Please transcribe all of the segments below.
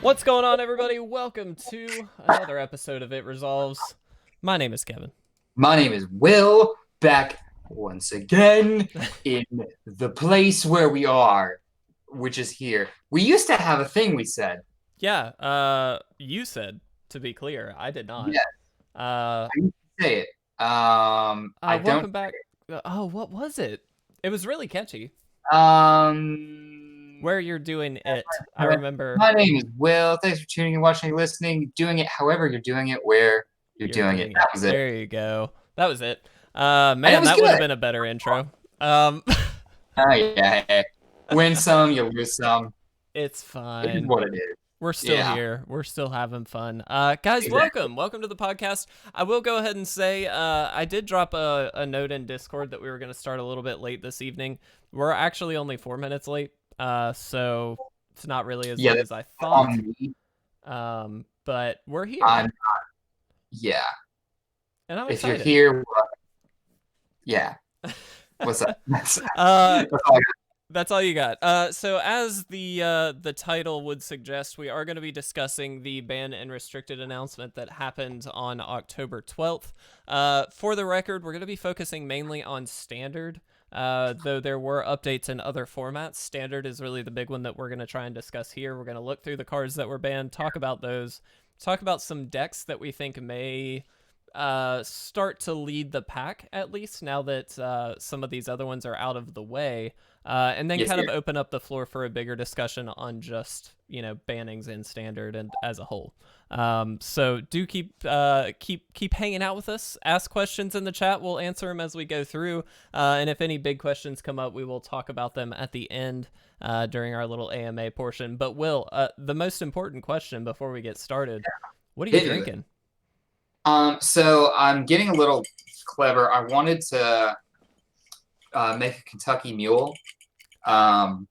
What's going on, everybody? Welcome to another episode of It Resolves. My name is Kevin. My name is Will, back once again in the place where we are, which is here. We used to have a thing we said. Yeah, you said, to be clear, I did not. Yeah, Uh, I used to say it. I don't. Welcome back. Oh, what was it? It was really catchy. Um, Where you're doing it. I remember my name is Will. Thanks for tuning in, watching, listening, doing it however you're doing it, where you're you're doing it. doing it. That was it. There you go. That was it. And it Man, was that would have good. been a better intro. Um, Oh, yeah. Hey. Win some, you lose some. it's It is fine. what it is. We're still Yeah, here. We're still having fun. Guys, exactly. welcome to the podcast. I will go ahead and say I did drop a note in Discord that we were going to start a little bit late this evening. We're actually only 4 minutes late, so it's not really as Yeah, late that's as I thought. on me. But we're here, I'm, yeah. and I'm If you're excited. here, yeah. What's up? That's uh, all I That's all you got. So as the title would suggest, we are going to be discussing the banned and restricted announcement that happened on October 12th. For the record, we're going to be focusing mainly on standard, though there were updates in other formats. Standard is really the big one that we're going to try and discuss here. We're going to look through the cards that were banned, talk about those, talk about some decks that we think may start to lead the pack, at least now that some of these other ones are out of the way. And then Yes, kind sir. of open up the floor for a bigger discussion on just, bannings in standard and as a whole. So do keep hanging out with us. Ask questions in the chat. We'll answer them as we go through. And if any big questions come up, we will talk about them at the end during our little AMA portion. But Will, the most important question before we get started, what are you Hit me with it. drinking? So I'm getting a little clever. I wanted to make a Kentucky Mule, um,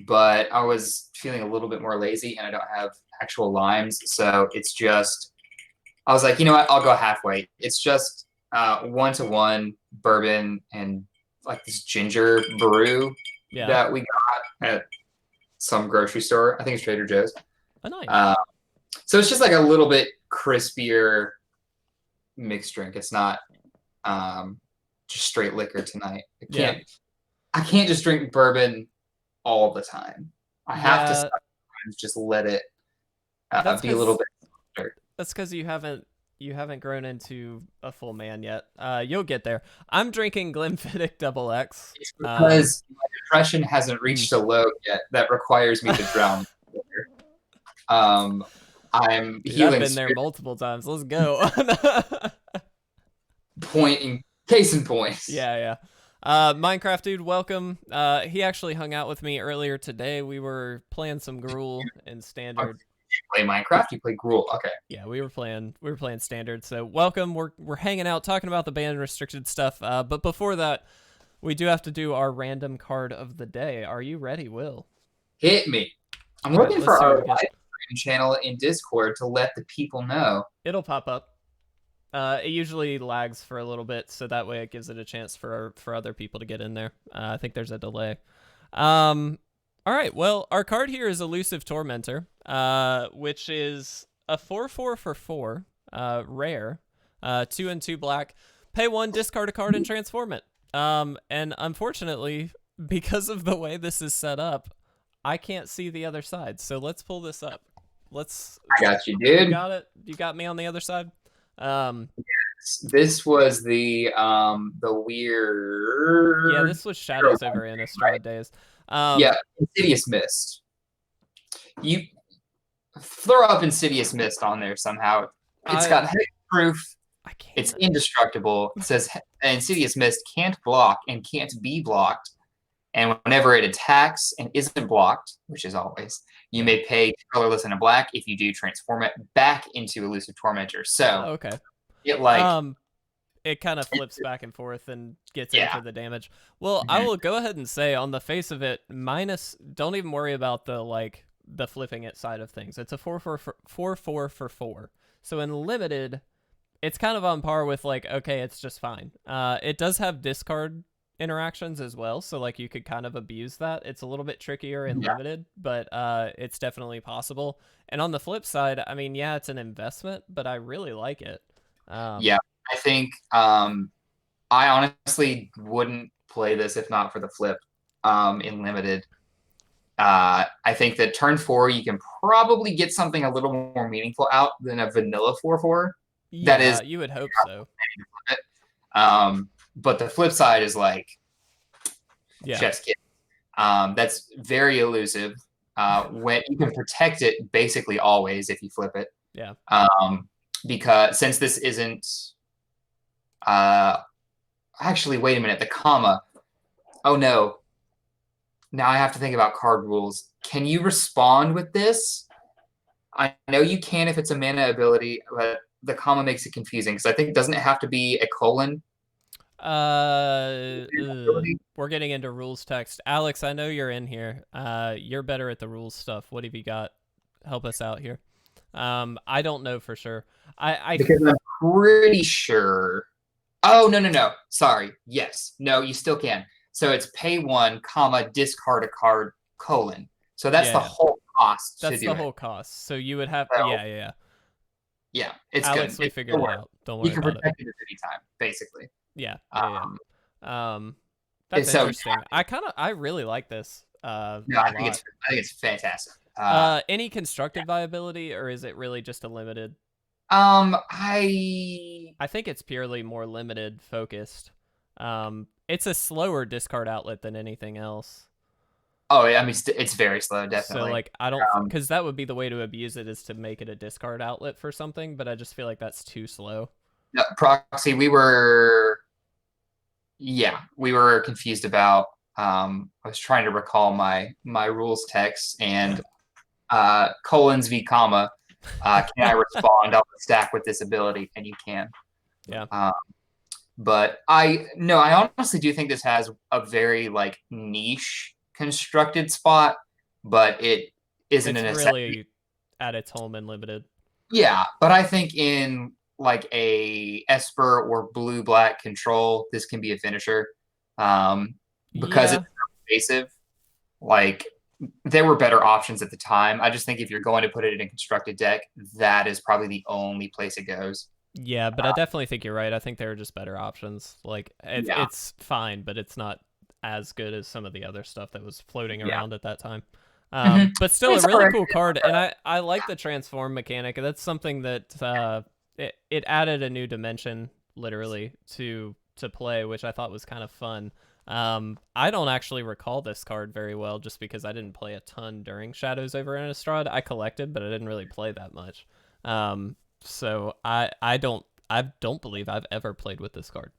but I was feeling a little bit more lazy, and I don't have actual limes, so it's just. I was like, you know what? I'll go halfway. It's just 1-to-1 bourbon and like this ginger brew Yeah. that we got at some grocery store. I think it's Trader Joe's. Oh, nice. So it's just like a little bit crispier mixed drink. It's not just straight liquor tonight. I can't just drink bourbon all the time. I have to sometimes just let it That's be a little because bit. that's because you haven't grown into a full man yet. You'll get there. I'm drinking Glenfiddich Double X. It's because my depression hasn't reached a low yet that requires me to drown. I'm Dude, I've healing been there multiple times. Let's go. case in point. Yeah. Minecraft dude, welcome. He actually hung out with me earlier today. We were playing some Gruul in standard. You play Minecraft, you play Gruul. Okay. Yeah, we were playing standard. So welcome. We're hanging out talking about the banned and restricted stuff. But before that, we do have to do our random card of the day. Are you ready, Will? Hit me. I'm All right, looking let's for see our what we live get. stream channel in Discord to let the people know. It'll pop up. It usually lags for a little bit, so that way it gives it a chance for other people to get in there. I think there's a delay. All right, well, our card here is Elusive Tormentor, which is a 4/4 for 4, rare, 2 and 2 black. Pay 1, discard a card, and transform it. And unfortunately, because of the way this is set up, I can't see the other side. So let's pull this up. I got you, dude. You got it? You got me on the other side? This was the weird. Yeah, this was Shadows over Innistrad days. Yeah, Insidious Mist. You throw up Insidious Mist on there somehow. It's got hexproof. I can't. It's indestructible. It says Insidious Mist can't block and can't be blocked. And whenever it attacks and isn't blocked, which is always, you may pay colorless and a black. If you do, transform it back into Elusive Tormentor. So okay. It kind of flips back and forth and gets in for the damage. Well, I will go ahead and say on the face of it, don't even worry about the flipping it side of things. It's a 4/4 for 4. So in limited, it's kind of on par with okay, it's just fine. It does have discard interactions as well, so like you could kind of abuse that. It's a little bit trickier and Yeah. limited, but it's definitely possible. And on the flip side, I mean, yeah, it's an investment, but I really like it. Yeah. I think I honestly wouldn't play this if not for the flip in limited. I think that turn 4 you can probably get something a little more meaningful out than a vanilla 4/4. That Yeah, is, you would hope so. but the flip side is like Yeah, chef's kiss. That's very elusive. When you can protect it basically always if you flip it. yeah. Because since this isn't actually, wait a minute, the comma. Oh no. Now I have to think about card rules. Can you respond with this? I know you can if it's a mana ability, but the comma makes it confusing because I think doesn't it have to be a colon? We're getting into rules text. Alex, I know you're in here. You're better at the rules stuff. What have you got? Help us out here. I don't know for sure. Because I'm pretty sure. Oh no. Sorry. Yes. No, you still can. So it's pay 1, comma, discard a card, colon. So that's the whole cost. That's to the do whole it. cost. So you would have So, yeah. It's Alex, good. we figured it out. Don't worry You can about it. protect it at any time, basically. Yeah. That's So interesting. I really like this. no, I think it's fantastic. Any constructed viability, or is it really just a limited? I think it's purely more limited focused. It's a slower discard outlet than anything else. Oh, I mean, it's very slow, definitely. So like, I don't, because that would be the way to abuse it, is to make it a discard outlet for something. But I just feel like that's too slow. No, proxy. We were confused about. I was trying to recall my rules text and colons v comma. Can I respond on the stack with this ability? And you can. Yeah. But I honestly do think this has a very like niche constructed spot, but it isn't it's an really at its home and limited. Yeah, but I think in like a Esper or blue-black control, this can be a finisher. Because it's invasive. Like there were better options at the time. I just think if you're going to put it in a constructed deck, that is probably the only place it goes. Yeah, but I definitely think you're right. I think there are just better options. Like it's fine, but it's not as good as some of the other stuff that was floating around at that time. But still, a really cool card, and I like the transform mechanic. That's something that it added a new dimension, literally, to play, which I thought was kind of fun. I don't actually recall this card very well, just because I didn't play a ton during Shadows over Innistrad. I collected, but I didn't really play that much. So I don't believe I've ever played with this card.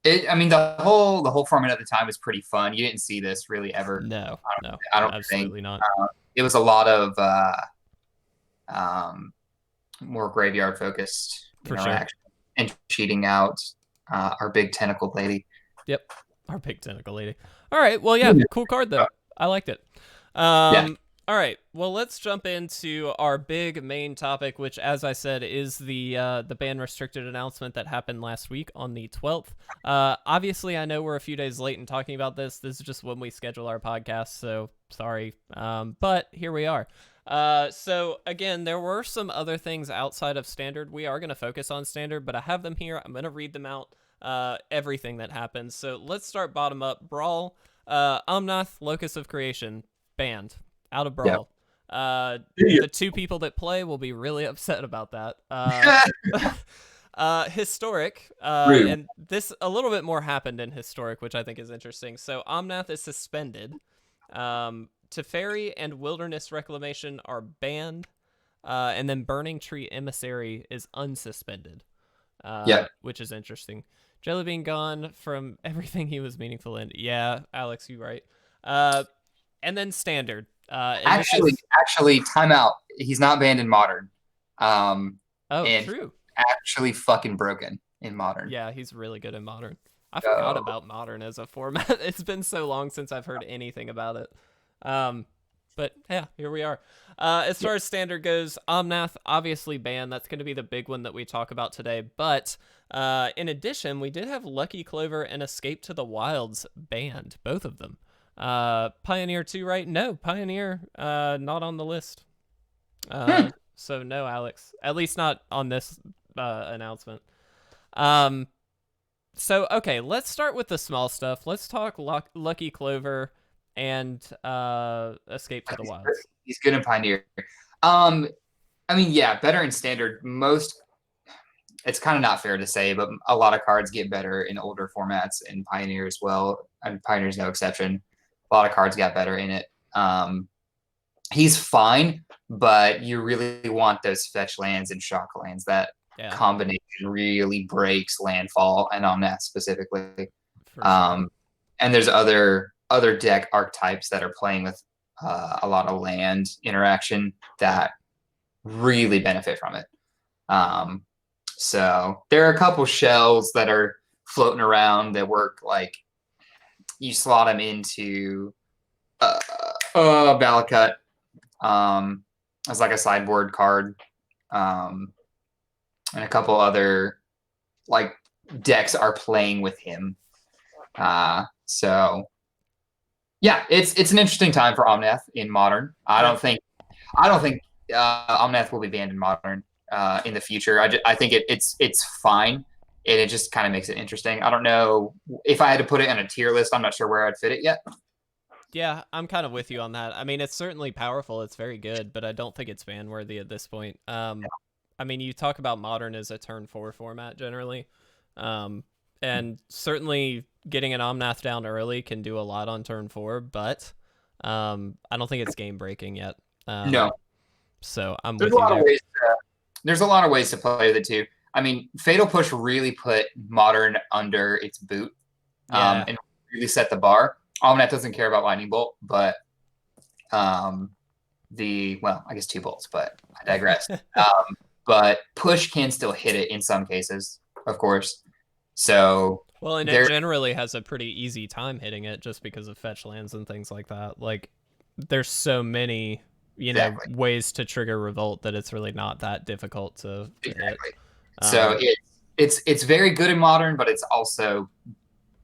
I mean, the whole format at the time was pretty fun. You didn't see this really ever. No, I don't absolutely think. not. It was a lot of more graveyard focused interaction and cheating out our big tentacled lady. Yep, our big tentacle lady. All right, well, yeah, cool card though. I liked it. All right, well, let's jump into our big main topic, which, as I said, is the ban restricted announcement that happened last week on the 12th. Obviously, I know we're a few days late in talking about this. This is just when we schedule our podcast, so sorry. But here we are. So, again, there were some other things outside of Standard. We are going to focus on Standard, but I have them here. I'm going to read them out, everything that happens. So let's start bottom up. Brawl, Omnath, Locus of Creation, banned. Out of Brawl. Yep. The two people that play will be really upset about that. Historic, and this a little bit more happened in Historic, which I think is interesting. So Omnath is suspended. Teferi and Wilderness Reclamation are banned, and then Burning Tree Emissary is unsuspended, which is interesting. Jellybean gone from everything he was meaningful in. Yeah, Alex, you right. And then Standard. Actually, timeout. He's not banned in Modern. True. Actually, fucking broken in Modern. Yeah, he's really good in Modern. I forgot about Modern as a format. It's been so long since I've heard anything about it. But yeah, here we are. As Yeah. far as standard goes, Omnath obviously banned. That's going to be the big one that we talk about today. But in addition, we did have Lucky Clover and Escape to the Wilds banned, both of them. Pioneer 2, right? No, Pioneer not on the list. Hmm. So no, Alex. At least not on this announcement. Um, so okay, let's start with the small stuff. Let's talk Lucky Clover and Escape to the Wilds. He's good in Pioneer. Um, I mean, yeah, better in standard. It's kind of not fair to say, but a lot of cards get better in older formats in Pioneer as well. And Pioneer's no exception. A lot of cards got better in it. He's fine, but you really want those fetch lands and shock lands. That combination really breaks landfall and Omnath specifically. For sure. And there's other deck archetypes that are playing with a lot of land interaction that really benefit from it. So there are a couple shells that are floating around that work like you slot them into Valakut as like a sideboard card, and a couple other like decks are playing with him. So yeah, it's an interesting time for Omnath in Modern. I don't think Omnath will be banned in Modern in the future. I think it's fine, and it just kind of makes it interesting. I don't know if I had to put it on a tier list. I'm not sure where I'd fit it yet. Yeah, I'm kind of with you on that. I mean, it's certainly powerful. It's very good, but I don't think it's ban worthy at this point. I mean, you talk about Modern as a turn 4 format generally, and certainly getting an Omnath down early can do a lot on turn 4, but I don't think it's game breaking yet. No, so I'm there's with you there. There's a lot of ways to play with it too. I mean, Fatal Push really put Modern under its boot, and really set the bar. Omnath doesn't care about Lightning Bolt, but I guess 2 bolts, but I digress. But Push can still hit it in some cases, of course. So well, and it generally has a pretty easy time hitting it just because of fetch lands and things like that. Like, there's so many, ways to trigger Revolt that it's really not that difficult to hit. So it's very good in Modern, but it's also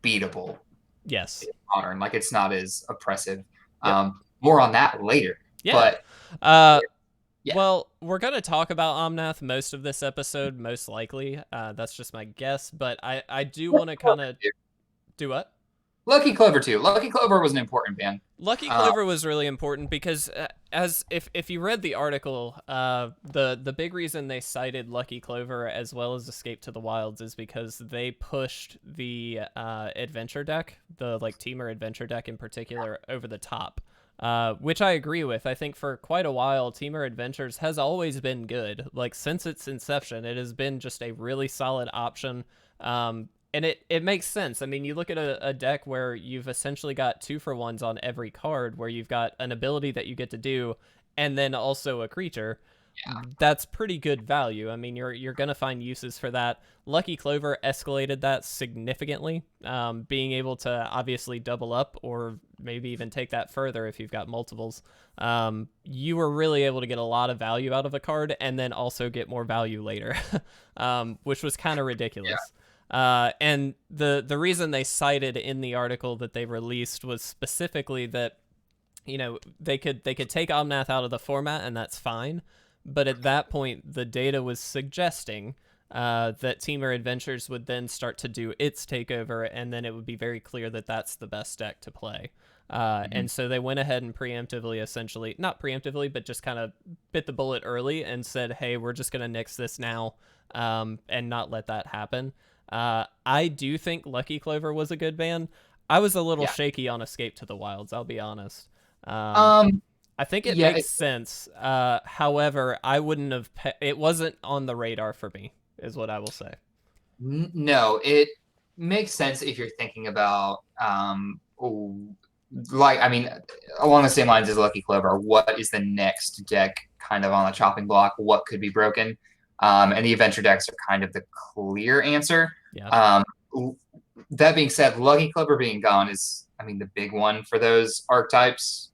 beatable. Yes. In Modern, like it's not as oppressive. Yep. More on that later. Yeah. But well, we're going to talk about Omnath most of this episode, most likely. That's just my guess, but I do want to kind of do what? Lucky Clover too. Lucky Clover was an important ban. Lucky Clover was really important because as if you read the article, the big reason they cited Lucky Clover as well as Escape to the Wilds is because they pushed the adventure deck, the like Teamer adventure deck in particular, over the top. Which I agree with. I think for quite a while, Teamer Adventures has always been good. Like, since its inception, it has been just a really solid option. And it makes sense. I mean, you look at a deck where you've essentially got 2-for-1s on every card, where you've got an ability that you get to do, and then also a creature. Yeah. That's pretty good value. I mean, you're going to find uses for that. Lucky Clover escalated that significantly, being able to obviously double up or maybe even take that further if you've got multiples. You were really able to get a lot of value out of a card and then also get more value later, which was kind of ridiculous. Yeah. And the reason they cited in the article that they released was specifically that, they could take Omnath out of the format, and that's fine. But at that point, the data was suggesting that Teamer Adventures would then start to do its takeover, and then it would be very clear that that's the best deck to play. And so they went ahead and preemptively, essentially, not preemptively, but just kind of bit the bullet early and said, hey, we're just going to nix this now and not let that happen. I do think Lucky Clover was a good ban. I was a little shaky on Escape to the Wilds, I'll be honest. I think it makes sense. However, I wouldn't have... it wasn't on the radar for me, is what I will say. No, it makes sense if you're thinking about... along the same lines as Lucky Clover, what is the next deck kind of on the chopping block? What could be broken? And the adventure decks are kind of the clear answer. Yeah. That being said, Lucky Clover being gone is, the big one for those archetypes.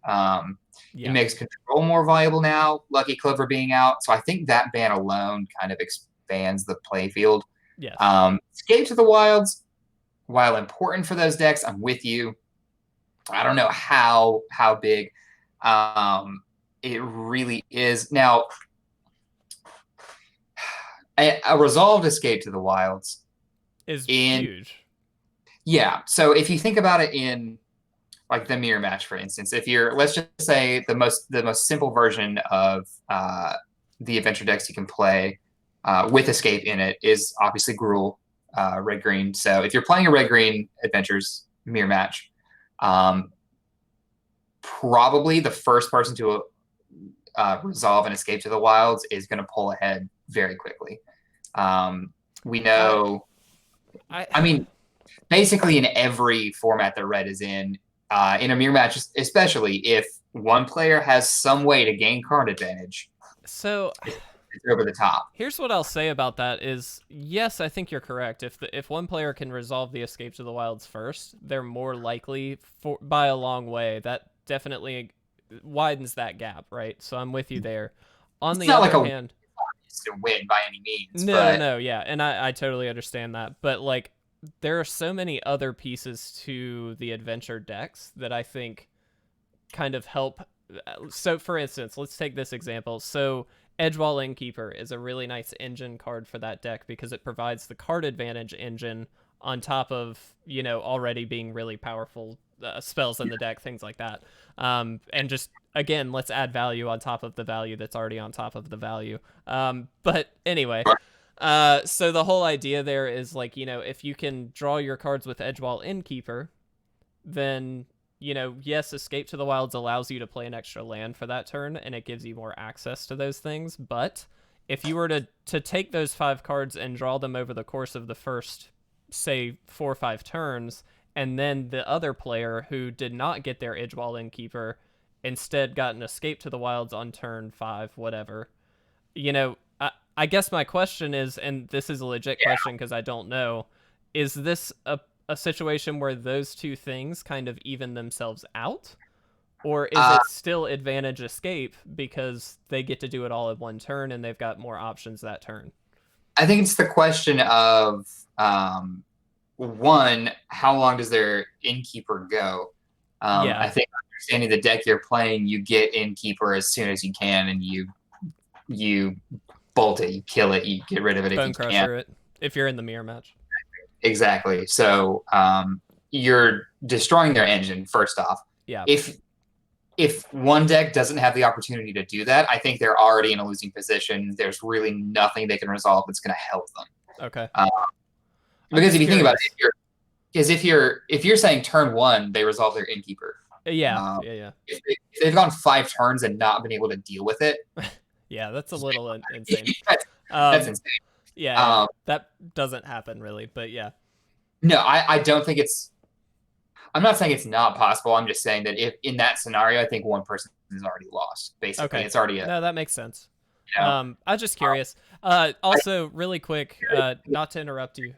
It Yeah. makes control more valuable now, Lucky Clover being out. So I think that ban alone kind of expands the playfield. Yes. Escape to the Wilds, while important for those decks, I'm with you. I don't know how big it really is. Now, a resolved Escape to the Wilds Is in huge. yeah. So if you think about it in like the mirror match, for instance, if you're let's just say the most simple version of the adventure decks you can play with Escape in it is obviously Gruul, red green. So if you're playing a red green adventures mirror match, um, probably the first person to resolve and Escape to the Wilds is going to pull ahead very quickly. We know, I I mean, basically in every format that red is in a mirror match, especially if one player has some way to gain card advantage, so it's over the top. here's what I'll say about that is yes, I think you're correct. If one player can resolve the Escape to the Wilds first, they're more likely by a long way. That definitely widens that gap, right? So I'm with you there. On It's the not like other a hand, to win by any means, no, but no, yeah, and I totally understand that, but like there are so many other pieces to the adventure decks that I think kind of help. So, for instance, let's take this example. So, Edgewall Innkeeper is a really nice engine card for that deck because it provides the card advantage engine on top of, already being really powerful spells in the deck, things like that. And just, again, let's add value on top of the value that's already on top of the value. But anyway. So the whole idea there is like, if you can draw your cards with Edgewall Innkeeper, then yes, Escape to the Wilds allows you to play an extra land for that turn, and it gives you more access to those things. But if you were to take those 5 cards and draw them over the course of the first, say, 4 or 5 turns, and then the other player who did not get their Edgewall Innkeeper instead got an Escape to the Wilds on turn 5, whatever, I guess my question is, and this is a legit question because I don't know, is this a situation where those two things kind of even themselves out? Or is it still advantage Escape because they get to do it all in one turn and they've got more options that turn? I think it's the question of one, how long does their Innkeeper go? Yeah. I think understanding the deck you're playing, you get Innkeeper as soon as you can, and you bolt it, you kill it, you get rid of it if Bone you Crusher can. it if you're in the mirror match. Exactly. So you're destroying their engine first off. Yeah. If one deck doesn't have the opportunity to do that, I think they're already in a losing position. There's really nothing they can resolve that's going to help them. Okay. Because if you think about it, if you're saying turn 1 they resolve their Innkeeper. Yeah. Yeah. If they've gone 5 turns and not been able to deal with it, Yeah, that's a little insane. that's insane. Yeah, that doesn't happen really, but yeah. No, I don't think it's. I'm not saying it's not possible. I'm just saying that if in that scenario, I think one person is already lost. Basically, Okay. it's already No, that makes sense. You know? I was just curious. Also, really quick, not to interrupt you.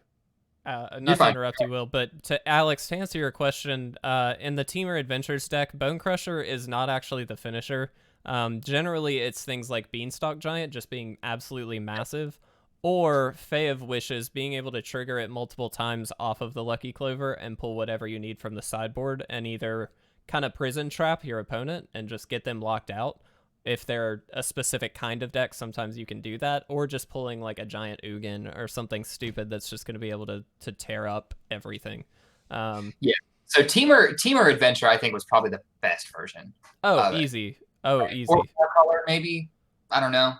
Not to interrupt you, Will, but to Alex, to answer your question, in the Teamer Adventures deck, Bone Crusher is not actually the finisher. Generally, it's things like Beanstalk Giant just being absolutely massive, or Fae of Wishes being able to trigger it multiple times off of the Lucky Clover and pull whatever you need from the sideboard and either kind of prison trap your opponent and just get them locked out. If they're a specific kind of deck, sometimes you can do that, or just pulling like a giant Ugin or something stupid that's just going to be able to tear up everything. Yeah. So Teamer Adventure, I think, was probably the best version. Oh, easy. Oh, easy. Or color, maybe. I don't know.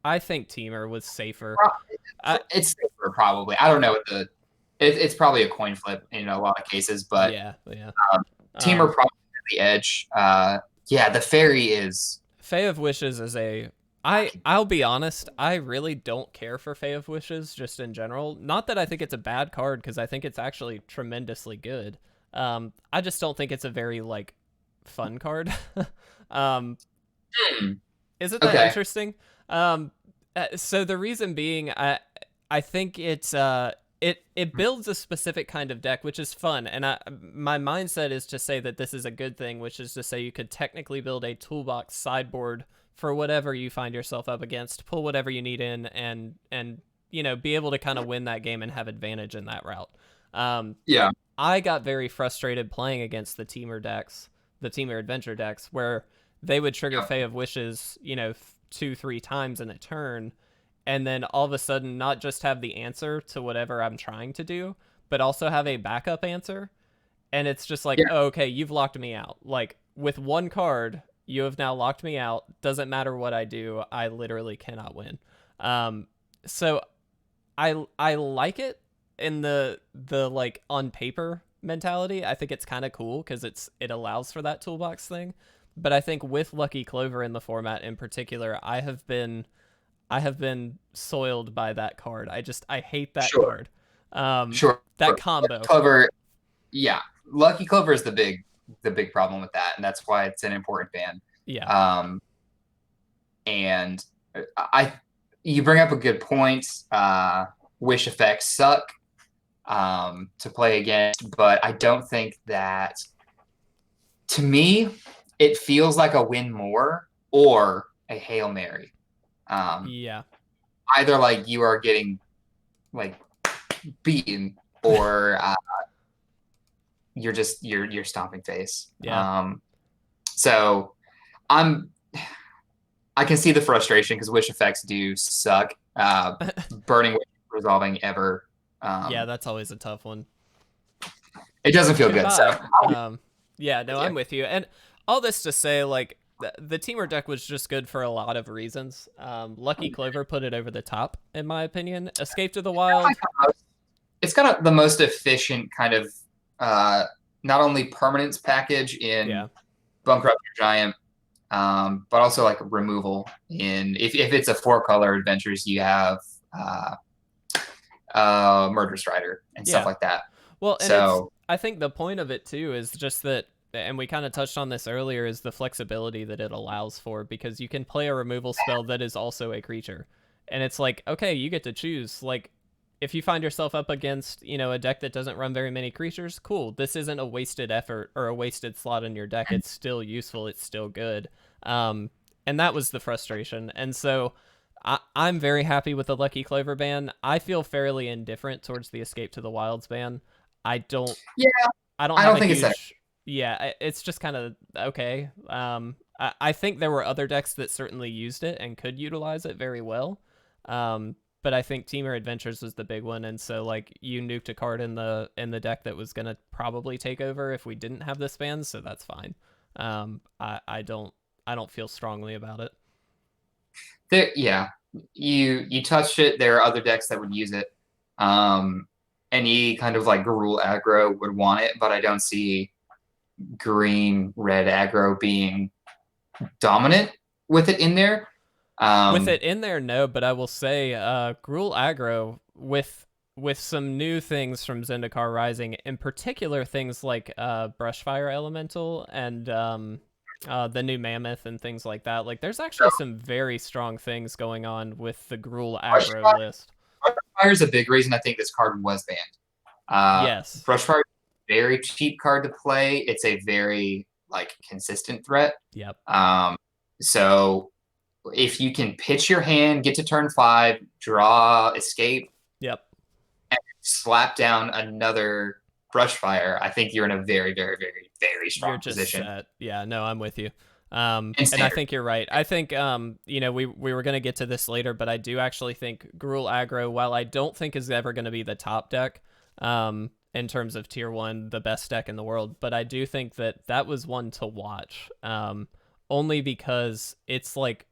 I think Teamer was safer. It's safer, probably. I don't know what the. It's probably a coin flip in a lot of cases, but yeah. Teamer probably has the edge. Yeah, the fairy is. Fae of Wishes is I'll be honest, I really don't care for Fae of Wishes just in general. Not that I think it's a bad card, because I think it's actually tremendously good. I just don't think it's a very like fun card. Isn't that interesting? So the reason being, I think it's it builds a specific kind of deck, which is fun. And my mindset is to say that this is a good thing, which is to say you could technically build a toolbox sideboard for whatever you find yourself up against, pull whatever you need in, and be able to kind of win that game and have advantage in that route. Yeah. I got very frustrated playing against the Teamer Adventure decks, where they would trigger Yeah. Fae of Wishes, 2-3 times in a turn, and then all of a sudden not just have the answer to whatever I'm trying to do, but also have a backup answer. And it's just like, Yeah. oh, okay, you've locked me out. Like, with one card, you have now locked me out. Doesn't matter what I do, I literally cannot win. So I like it in the like on paper mentality. I think it's kind of cool because it allows for that toolbox thing. But I think with Lucky Clover in the format in particular, I have been soiled by that card. I hate that Sure. card. Sure. That combo. Clover, yeah. Lucky Clover is the big problem with that, and that's why it's an important ban. Yeah. And you bring up a good point. Wish effects suck to play against, but I don't think that. To me, it feels like a win more or a Hail Mary. Yeah. Either like you are getting like beaten or you're stomping face. Yeah. So I can see the frustration because wish effects do suck. Burning wish resolving ever. Yeah, that's always a tough one. It doesn't feel good. So yeah, no, I'm with you. And all this to say, like, the Teamer deck was just good for a lot of reasons. Lucky Clover put it over the top, in my opinion. Escape to the Wild. It's got the most efficient kind of not only permanence package in Bunker Up Your Giant, but also like removal in if it's a 4-color adventures, you have Murder Strider and stuff like that. Well, and so I think the point of it too is just that, and we kind of touched on this earlier, is the flexibility that it allows for, because you can play a removal spell that is also a creature. And it's like, okay, you get to choose. Like, if you find yourself up against, a deck that doesn't run very many creatures, cool. This isn't a wasted effort or a wasted slot in your deck. It's still useful. It's still good. And that was the frustration. And so I'm very happy with the Lucky Clover ban. I feel fairly indifferent towards the Escape to the Wilds ban. I don't think it's that. Yeah, it's just kind of okay. I think there were other decks that certainly used it and could utilize it very well. But I think Teamer Adventures was the big one, and so like you nuked a card in the deck that was gonna probably take over if we didn't have this ban, so that's fine. I don't feel strongly about it. You touched it. There are other decks that would use it. Any kind of like Garul aggro would want it, but I don't see green red aggro being dominant with it in there. With it in there, no, but I will say Gruul aggro with some new things from Zendikar Rising, in particular things like Brushfire Elemental and the new Mammoth and things like that. Like, there's actually some very strong things going on with the Gruul aggro list. Brushfire is a big reason I think this card was banned. Yes. Brushfire is a very cheap card to play. It's a very like consistent threat. Yep. So if you can pitch your hand, get to turn 5, draw, escape, and slap down another Brushfire, I think you're in a very, very, very, very strong position. Set. Yeah, no, I'm with you. And I think you're right. I think we were going to get to this later, but I do actually think Gruul aggro, while I don't think is ever going to be the top deck in terms of tier 1, the best deck in the world, but I do think that was one to watch, only because it's like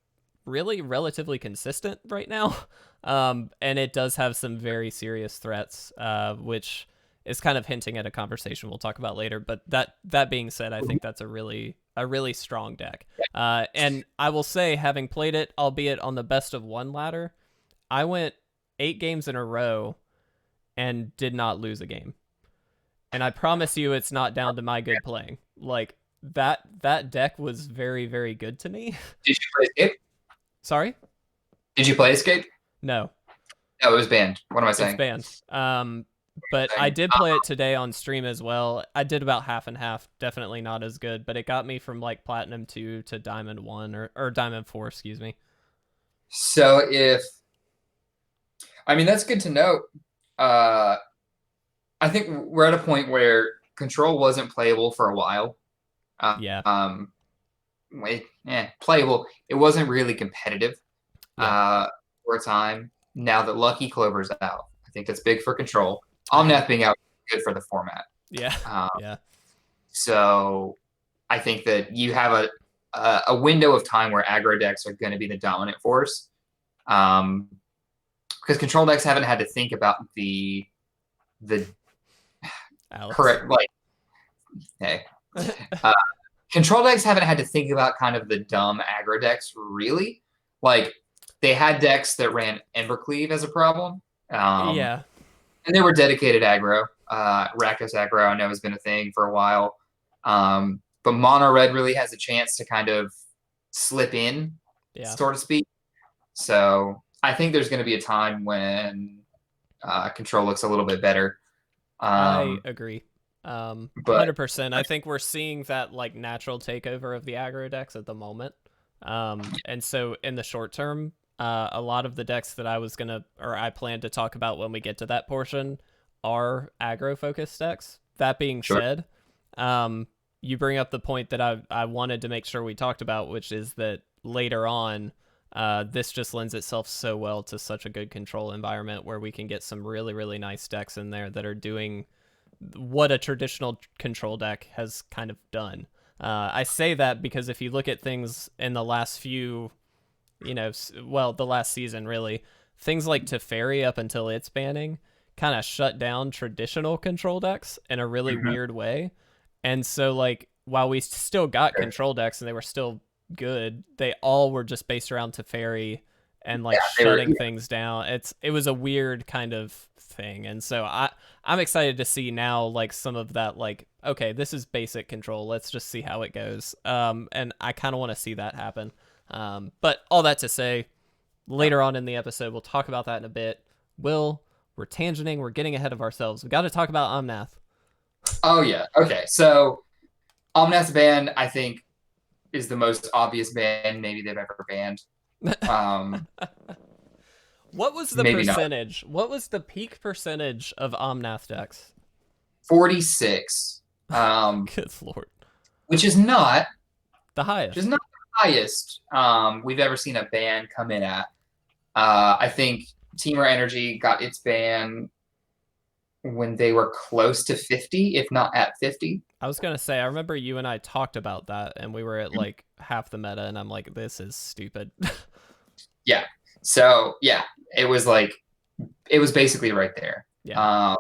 really relatively consistent right now, and it does have some very serious threats, which is kind of hinting at a conversation we'll talk about later. But that being said, I think that's a really strong deck. And I will say, having played it, albeit on the best of 1 ladder, I went 8 games in a row and did not lose a game. And I promise you, it's not down to my good playing. Like, that deck was very, very good to me. Did you play Escape? Sorry? Did you play Escape? No. No, it was banned. What am I It's saying? banned. But I did play it today on stream as well. I did about half and half. Definitely not as good, but it got me from like Platinum 2 to Diamond 1 or Diamond 4, excuse me. So if I mean that's good to know. Uh, I think we're at a point where Control wasn't playable for a while. Yeah. Playable. It wasn't really competitive Yeah. for a time. Now that Lucky Clover's out, I think that's big for Control. Mm-hmm. Omnath being out, good for the format. Yeah. Um, Yeah. so I think that you have a window of time where aggro decks are going to be the dominant force. Because control decks haven't had to think about the Alex. correct hey control decks haven't had to think about kind of the dumb aggro decks really. Like they had decks that ran Embercleave as a problem, Yeah. and they were dedicated aggro. Rakdos aggro I know has been a thing for a while, but mono red really has a chance to kind of slip in, Yeah. so to speak. So I think there's going to be a time when control looks a little bit better. I Um, agree. but 100%. I think we're seeing that like natural takeover of the aggro decks at the moment. And so in the short term, a lot of the decks that I plan to talk about when we get to that portion are aggro focused decks. That being sure. said, you bring up the point that I wanted to make sure we talked about, which is that later on, this just lends itself so well to such a good control environment where we can get some really, really nice decks in there that are doing what a traditional control deck has kind of done. I say that because if you look at things in the last few, the last season really, things like Teferi up until its banning kind of shut down traditional control decks in a really weird way. And so like while we still got control decks and they were still good, they all were just based around Teferi and like shutting things down. It was a weird kind of thing. And so I'm excited to see now like some of that like, okay, this is basic control. Let's just see how it goes. And I kind of want to see that happen. But all that to say, later on in the episode, we'll talk about that in a bit. We're tangenting, we're getting ahead of ourselves. We got to talk about Omnath. Oh yeah. Okay. So Omnath's ban, I think, is the most obvious ban maybe they've ever banned. What was the percentage? Not. What was the peak percentage of Omnath decks? 46. Good lord. Which is not the highest. Which is not the highest we've ever seen a ban come in at. I think Teamer Energy got its ban when they were close to 50, if not at 50. I was going to say, I remember you and I talked about that, and we were at like half the meta, and I'm like, this is stupid. Yeah. So, yeah, it was basically right there. Yeah.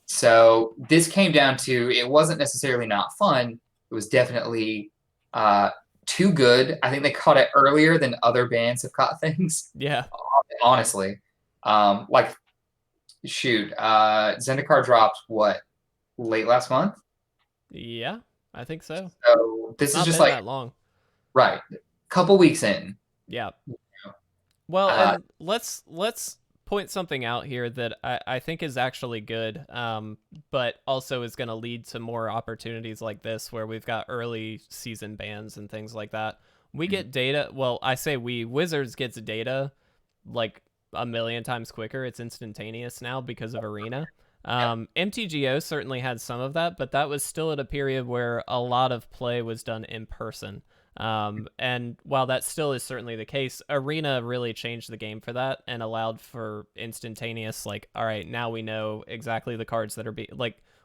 So this came down to, it wasn't necessarily not fun. It was definitely too good. I think they caught it earlier than other bands have caught things. Yeah. Honestly. Zendikar dropped what, late last month? Yeah, I think so. So this is just like that long. Right. Couple weeks in. Yeah. Well, and let's point something out here that I think is actually good, but also is going to lead to more opportunities like this where we've got early season bans and things like that. We get data. Well, I say Wizards gets data like a million times quicker. It's instantaneous now because of Arena. MTGO certainly had some of that, but that was still at a period where a lot of play was done in person. And while that still is certainly the case, Arena really changed the game for that and allowed for instantaneous, like, all right, now we know exactly the cards that are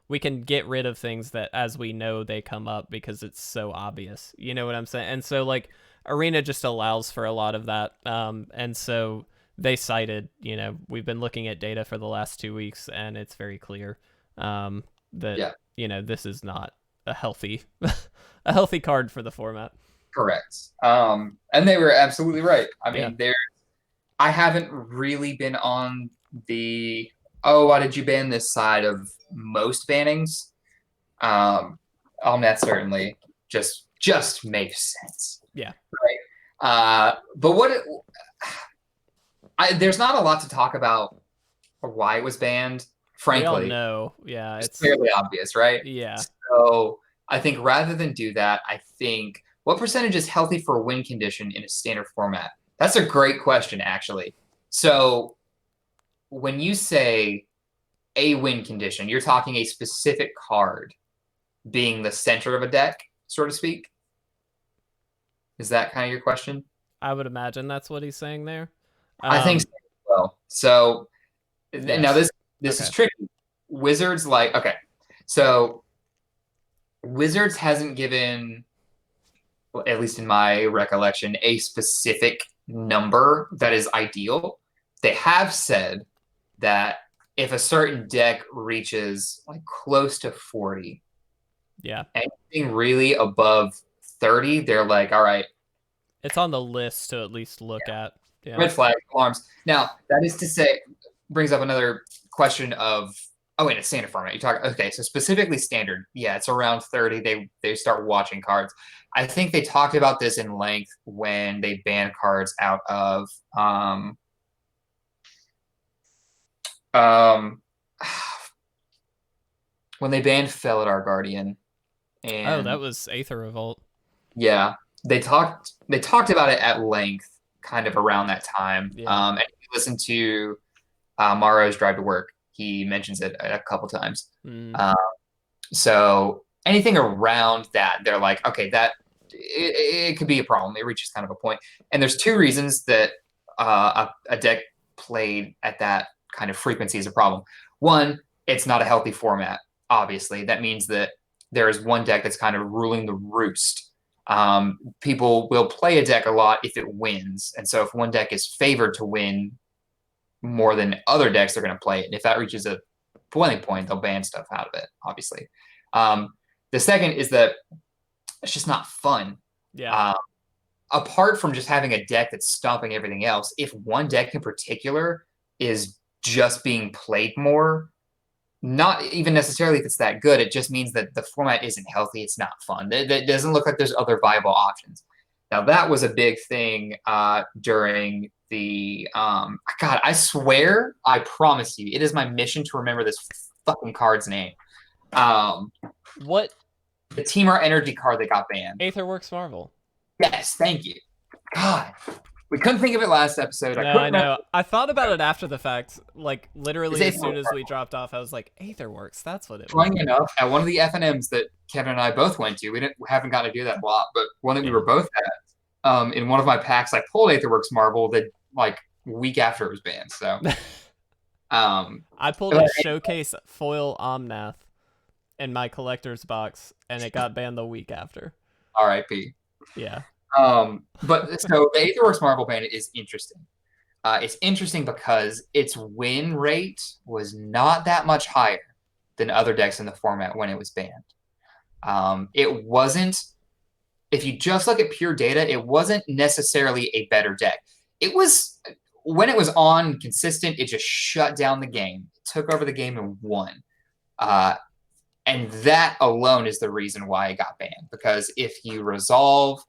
we can get rid of things that as we know they come up because it's so obvious. You know what I'm saying? And so like Arena just allows for a lot of that. And so they cited, we've been looking at data for the last 2 weeks and it's very clear that, this is not a healthy card for the format. Correct. And they were absolutely right. I mean, I haven't really been on the, why did you ban this side of most bannings? Omnath certainly just makes sense. Yeah. Right. But there's not a lot to talk about or why it was banned, We all frankly. know. Yeah, It's fairly obvious, right? yeah. So I think rather than do that, I think what percentage is healthy for a win condition in a standard format? That's a great question, actually. So when you say a win condition, you're talking a specific card being the center of a deck, so to speak. Is that kind of your question? I would imagine that's what he's saying there. I think so Um, as well. So now yes. this is Okay. tricky. Wizards okay. So Wizards hasn't given, well, at least in my recollection, a specific number that is ideal. They have said that if a certain deck reaches like close to 40, Yeah. anything really above 30, they're like, all right, It's on the list to at least look at. Yeah. red flag, alarms. Now, that is to say, brings up another question of, oh, wait, it's standard format. You talk, okay, so specifically standard. Yeah, it's around 30. They start watching cards. I think they talked about this in length when they banned cards out of um when they banned Felidar Guardian. Oh, that And was Aether Revolt. yeah, they talked about it at length kind of around that time. Yeah. And if you listen to Maro's Drive to Work, he mentions it a couple times. Mm, Uh, so anything around that, they're like, okay, that it could be a problem. It reaches kind of a point. And there's two reasons that a deck played at that kind of frequency is a problem. One, it's not a healthy format. Obviously, that means that there is one deck that's kind of ruling the roost. People will play a deck a lot if it wins, and so if one deck is favored to win more than other decks, they're going to play it. And if that reaches a boiling point, they'll ban stuff out of it, obviously. The second is that it's just not fun. yeah. Uh, Apart from just having a deck that's stomping everything else, if one deck in particular is just being played more, not even necessarily if it's that good, it just means that the format isn't healthy. It's not fun. It doesn't look like there's other viable options. Now, that was a big thing during the God, I swear, I promise you, it is my mission to remember this fucking card's name. Um, What? the Temur Energy card that got banned. Aetherworks Marvel. Yes, thank you. God, we couldn't think of it last episode. No, I couldn't I remember. know. I thought about it after the fact. Like, literally, It's as soon as Aetherworks. we dropped off, I was like, Aetherworks. That's what it was. Funny enough, at one of the FNMs that Kevin and I both went to, we haven't gotten to do that a lot, but one that we Yeah. were both at, in one of my packs, I pulled Aetherworks Marvel the like week after it was banned. So, I pulled a showcase foil Omnath in my collector's box, and it got banned the week after. R.I.P. Yeah. But so the Aetherworks Marvel ban is interesting. It's interesting because its win rate was not that much higher than other decks in the format when it was banned. It wasn't, if you just look at pure data, it wasn't necessarily a better deck. It was, when it was on consistent, it just shut down the game, it took over the game and won. And that alone is the reason why it got banned. Because if you resolve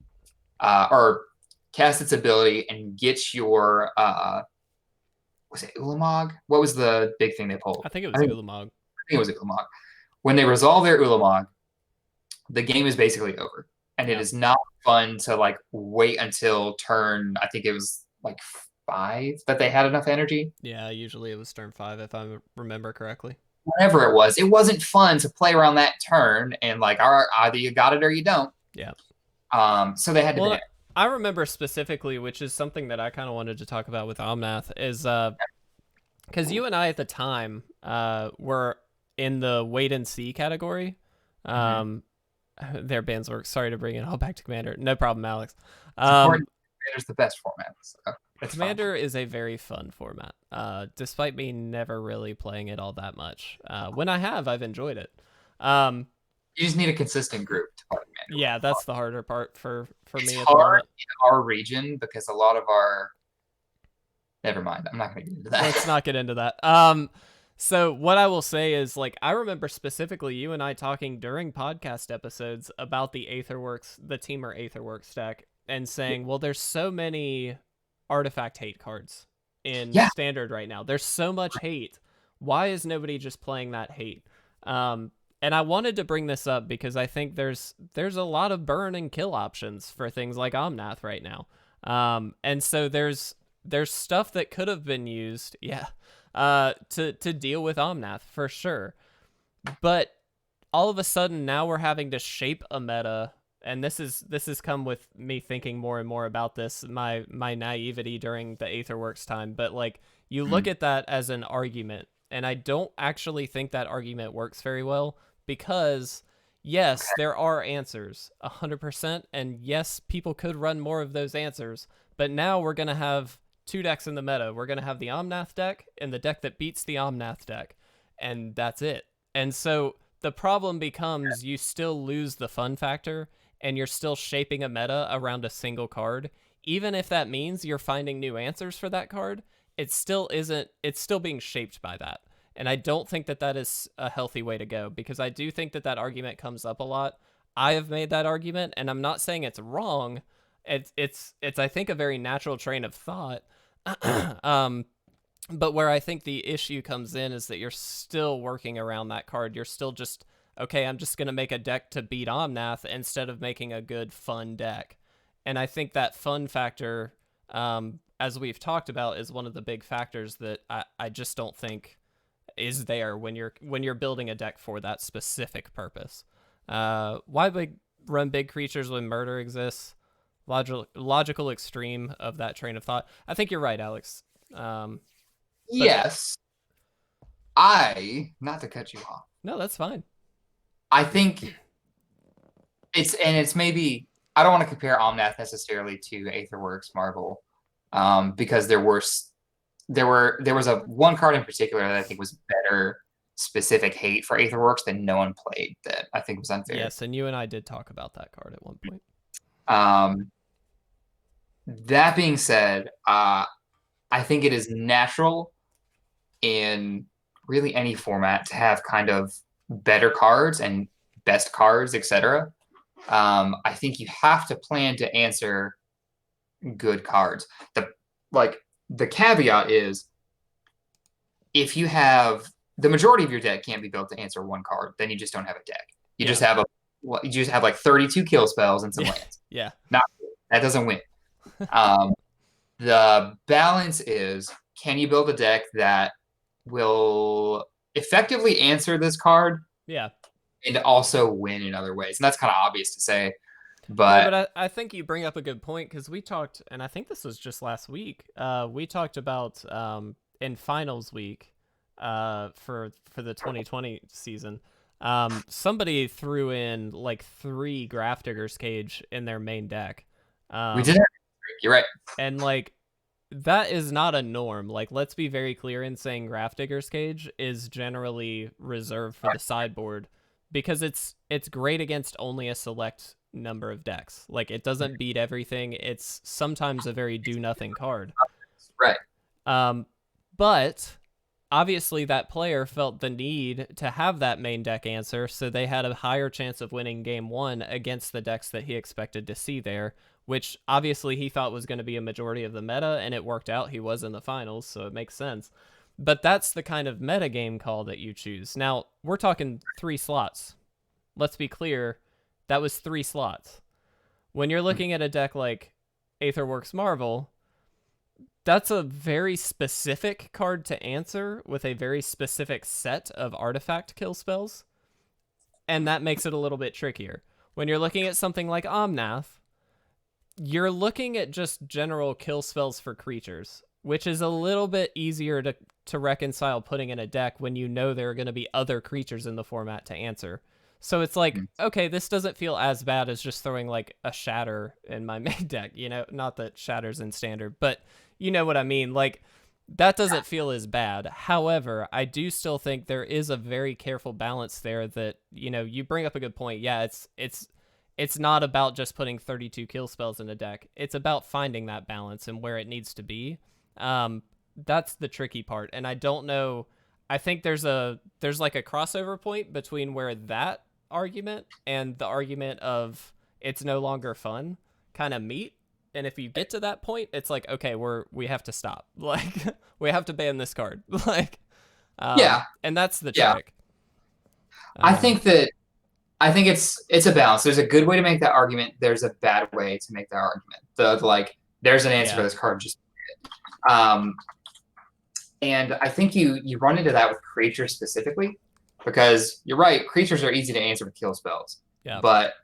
or cast its ability and get your was it Ulamog? What was the big thing they pulled? I think it was Ulamog. I think it was Ulamog. When they resolve their Ulamog, the game is basically over. And it is not fun to like wait until turn, I think it was like 5 that they had enough energy. Yeah, usually it was turn 5 if I remember correctly. Whatever it was, it wasn't fun to play around that turn and like, all right, either you got it or you don't. Yeah. So they had to ban it. I remember specifically, which is something that I kind of wanted to talk about with Omnath, is because you and I at the time were in the wait and see category. Their bands work. Sorry to bring it all back to Commander. No problem, Alex. Commander's the best format. So Commander is a very fun format, despite me never really playing it all that much. When I have, I've enjoyed it. You just need a consistent group to play Commander. Yeah, that's the harder part for it's me. It's hard in our region because a lot of our... Never mind. I'm not going to get into that. Let's not get into that. So what I will say is, like, I remember specifically you and I talking during podcast episodes about the Aetherworks, the Temur Aetherworks deck, and saying, well, there's so many artifact hate cards in Yeah. standard right now. There's so much hate. Why is nobody just playing that hate? And I wanted to bring this up because I think there's a lot of burn and kill options for things like Omnath right now. And so there's stuff that could have been used, to deal with Omnath for sure. But all of a sudden now we're having to shape a meta, and this has come with me thinking more and more about this, my naivety during the Aetherworks time. But like, you look at that as an argument, and I don't actually think that argument works very well, because yes, there are answers 100%, and yes, people could run more of those answers, but now we're going to have two decks in the meta. We're going to have the Omnath deck and the deck that beats the Omnath deck, and that's it. And so the problem becomes you still lose the fun factor, and you're still shaping a meta around a single card. Even if that means you're finding new answers for that card, it still isn't, it's still being shaped by that. And I don't think that that is a healthy way to go, because I do think that that argument comes up a lot. I have made that argument, and I'm not saying it's wrong. It's I think, a very natural train of thought. But where I think the issue comes in is that you're still working around that card. You're still just, okay, I'm just going to make a deck to beat Omnath instead of making a good, fun deck. And I think that fun factor, as we've talked about, is one of the big factors that I just don't think is there when you're building a deck for that specific purpose. Why run big creatures when murder exists? Logical extreme of that train of thought. I think you're right, Alex. Yes. Not to cut you off. No, that's fine. I think it's maybe, I don't want to compare Omnath necessarily to Aetherworks Marvel, because there was a one card in particular that I think was better specific hate for Aetherworks that no one played, that I think was unfair. Yes, and you and I did talk about that card at one point. That being said, I think it is natural in really any format to have kind of better cards and best cards, etc. I think you have to plan to answer good cards. The caveat is, if you have the majority of your deck can't be built to answer one card, then you just don't have a deck. You just have like 32 kill spells and some lands. Yeah. That doesn't win. The balance is, can you build a deck that will effectively answer this card? Yeah. And also win in other ways. And that's kind of obvious to say. But I think you bring up a good point, because we talked, and I think this was just last week, we talked about in finals week for the 2020 season, somebody threw in like 3 Grafdigger's Cage in their main deck. We did that. You're right. And like, that is not a norm. Like, let's be very clear in saying Grafdigger's Cage is generally reserved for the sideboard, because it's great against only a select number of decks. Like, it doesn't beat everything. It's sometimes a very do-nothing card. Right. But obviously that player felt the need to have that main deck answer, so they had a higher chance of winning game 1 against the decks that he expected to see there, which obviously he thought was going to be a majority of the meta, and it worked out. He was in the finals, so it makes sense. But that's the kind of metagame call that you choose. Now, we're talking 3 slots. Let's be clear, that was 3 slots. When you're looking at a deck like Aetherworks Marvel, that's a very specific card to answer with a very specific set of artifact kill spells, and that makes it a little bit trickier. When you're looking at something like Omnath, you're looking at just general kill spells for creatures, which is a little bit easier to reconcile putting in a deck when you know there are going to be other creatures in the format to answer. So it's like, okay, this doesn't feel as bad as just throwing like a Shatter in my main deck, you know, not that Shatter's in standard, but you know what I mean? Like, that doesn't feel as bad. However, I do still think there is a very careful balance there that, you know, you bring up a good point. Yeah, it's not about just putting 32 kill spells in a deck. It's about finding that balance and where it needs to be. That's the tricky part. And I don't know, I think there's like a crossover point between where that argument and the argument of it's no longer fun kind of meet And if you get to that point, it's like, okay, we have to stop. Like, we have to ban this card. Like, Yeah. and that's the Yeah. trick. I think it's a balance. There's a good way to make that argument. There's a bad way to make that argument. Like, there's an answer for this card. Just and I think you run into that with creatures specifically, because you're right. Creatures are easy to answer with kill spells. Yeah. But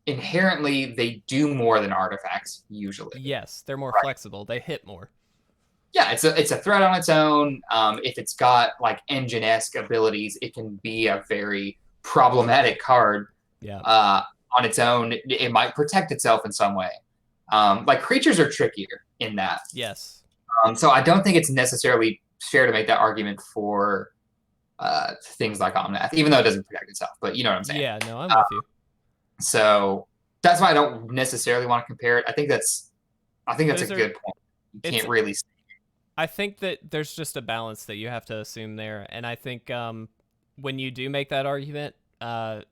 inherently, they do more than artifacts usually. Yes, they're more flexible. They hit more. Yeah, it's a threat on its own. If it's got like engine-esque abilities, it can be a very problematic card. Yeah. On its own, it might protect itself in some way. Like creatures are trickier in that. Yes. So I don't think it's necessarily fair to make that argument for things like Omnath, even though it doesn't protect itself. But you know what I'm saying? Yeah, no, I'm with you. So that's why I don't necessarily want to compare it. I think that's a good point. You can't really. I think that there's just a balance that you have to assume there, and I think when you do make that argument,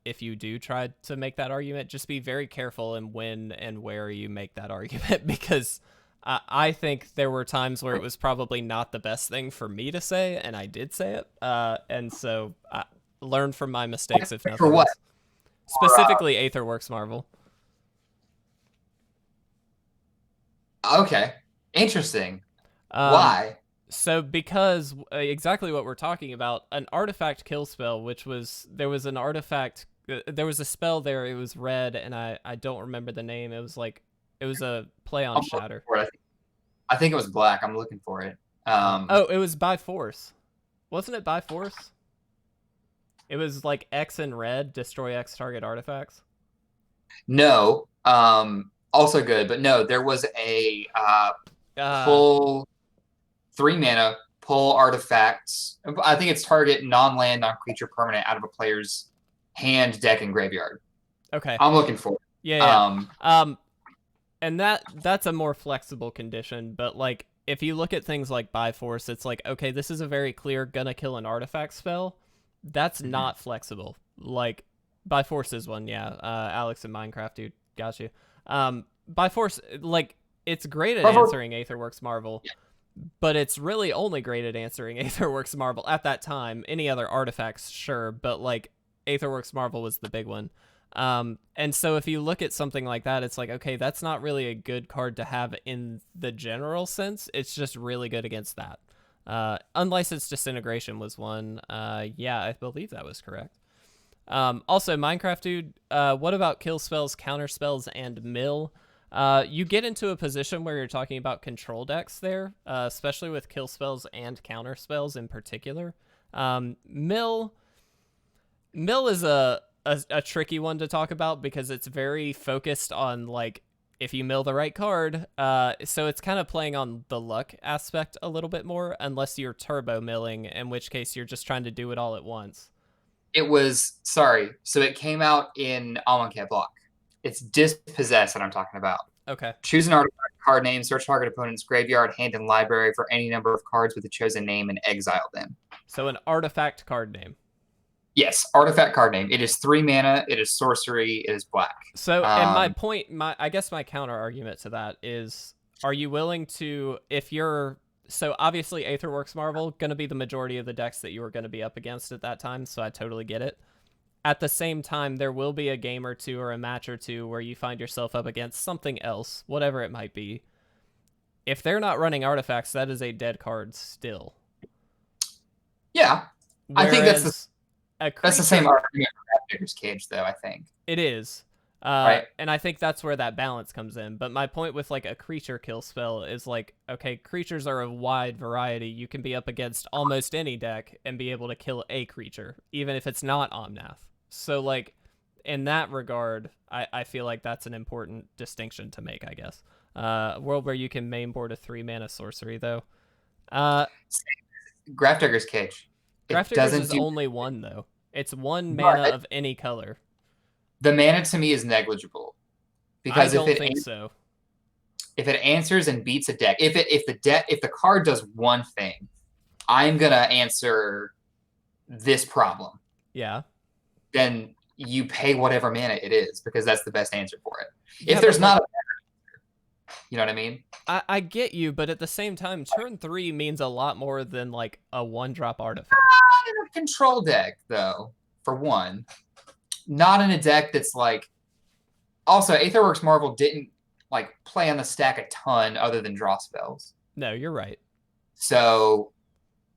if you do try to make that argument, just be very careful in when and where you make that argument, because I think there were times where it was probably not the best thing for me to say, and I did say it, and so I learned from my mistakes, if nothing else. Specifically, Aetherworks Marvel. Okay, interesting. Why? So because exactly what we're talking about, an artifact kill spell, there was a spell there, it was red, and I don't remember the name. It was a play on Shatter. I think it was black. I'm looking for it. It was by force. Wasn't it by force? It was like X and red, destroy X target artifacts. No. Also good, but no, there was a pull 3 mana, pull artifacts. I think it's target non-land, non-creature permanent out of a player's hand, deck, and graveyard. Okay. I'm looking for it. Yeah. And that's a more flexible condition, but like if you look at things like by force, it's like, okay, this is a very clear gonna kill an artifact spell. That's not flexible. Like by force is one, yeah. Alex in Minecraft, dude, got you. By force, like it's great at answering Aetherworks Marvel, but it's really only great at answering Aetherworks Marvel at that time. Any other artifacts, sure, but like Aetherworks Marvel was the big one. And so if you look at something like that, it's like, okay, that's not really a good card to have in the general sense. It's just really good against that. Unlicensed Disintegration was one. Yeah, I believe that was correct. Also, Minecraft Dude, what about kill spells, counter spells, and mill? You get into a position where you're talking about control decks there, especially with kill spells and counter spells in particular. Mill is a tricky one to talk about because it's very focused on like if you mill the right card. So it's kind of playing on the luck aspect a little bit more, unless you're turbo milling, in which case you're just trying to do it all at once. So it came out in Amonkhet block. It's Dispossess that I'm talking about. Okay. Choose an artifact card name, search target opponent's graveyard, hand, and library for any number of cards with the chosen name and exile them. So an artifact card name. Yes, artifact card name. It is 3 mana. It is sorcery. It is black. So, and my point, I guess my counter argument to that is, are you willing to, so obviously Aetherworks Marvel, going to be the majority of the decks that you were going to be up against at that time, so I totally get it. At the same time, there will be a game or two or a match or two where you find yourself up against something else, whatever it might be. If they're not running artifacts, that is a dead card still. Yeah, I think that's the same argument for Grafdigger's Cage, though, I think. It is. Right. And I think that's where that balance comes in. But my point with like a creature kill spell is like, okay, creatures are a wide variety. You can be up against almost any deck and be able to kill a creature, even if it's not Omnath. So like in that regard, I feel like that's an important distinction to make, I guess. A world where you can mainboard a 3 mana sorcery, though. Grafdigger's Cage. Grafdigger's is only one, though. It's 1 mana of any color. The mana to me is negligible. Because I don't think so. If it answers and beats a deck, if the card does one thing, I'm gonna answer this problem. Yeah. Then you pay whatever mana it is, because that's the best answer for it. Yeah, if there's not You know what I mean? I get you, but at the same time, turn 3 means a lot more than like a 1-drop artifact. Not in a control deck, though, for one. Not in a deck that's like. Also, Aetherworks Marvel didn't like play on the stack a ton other than draw spells. No, you're right. So,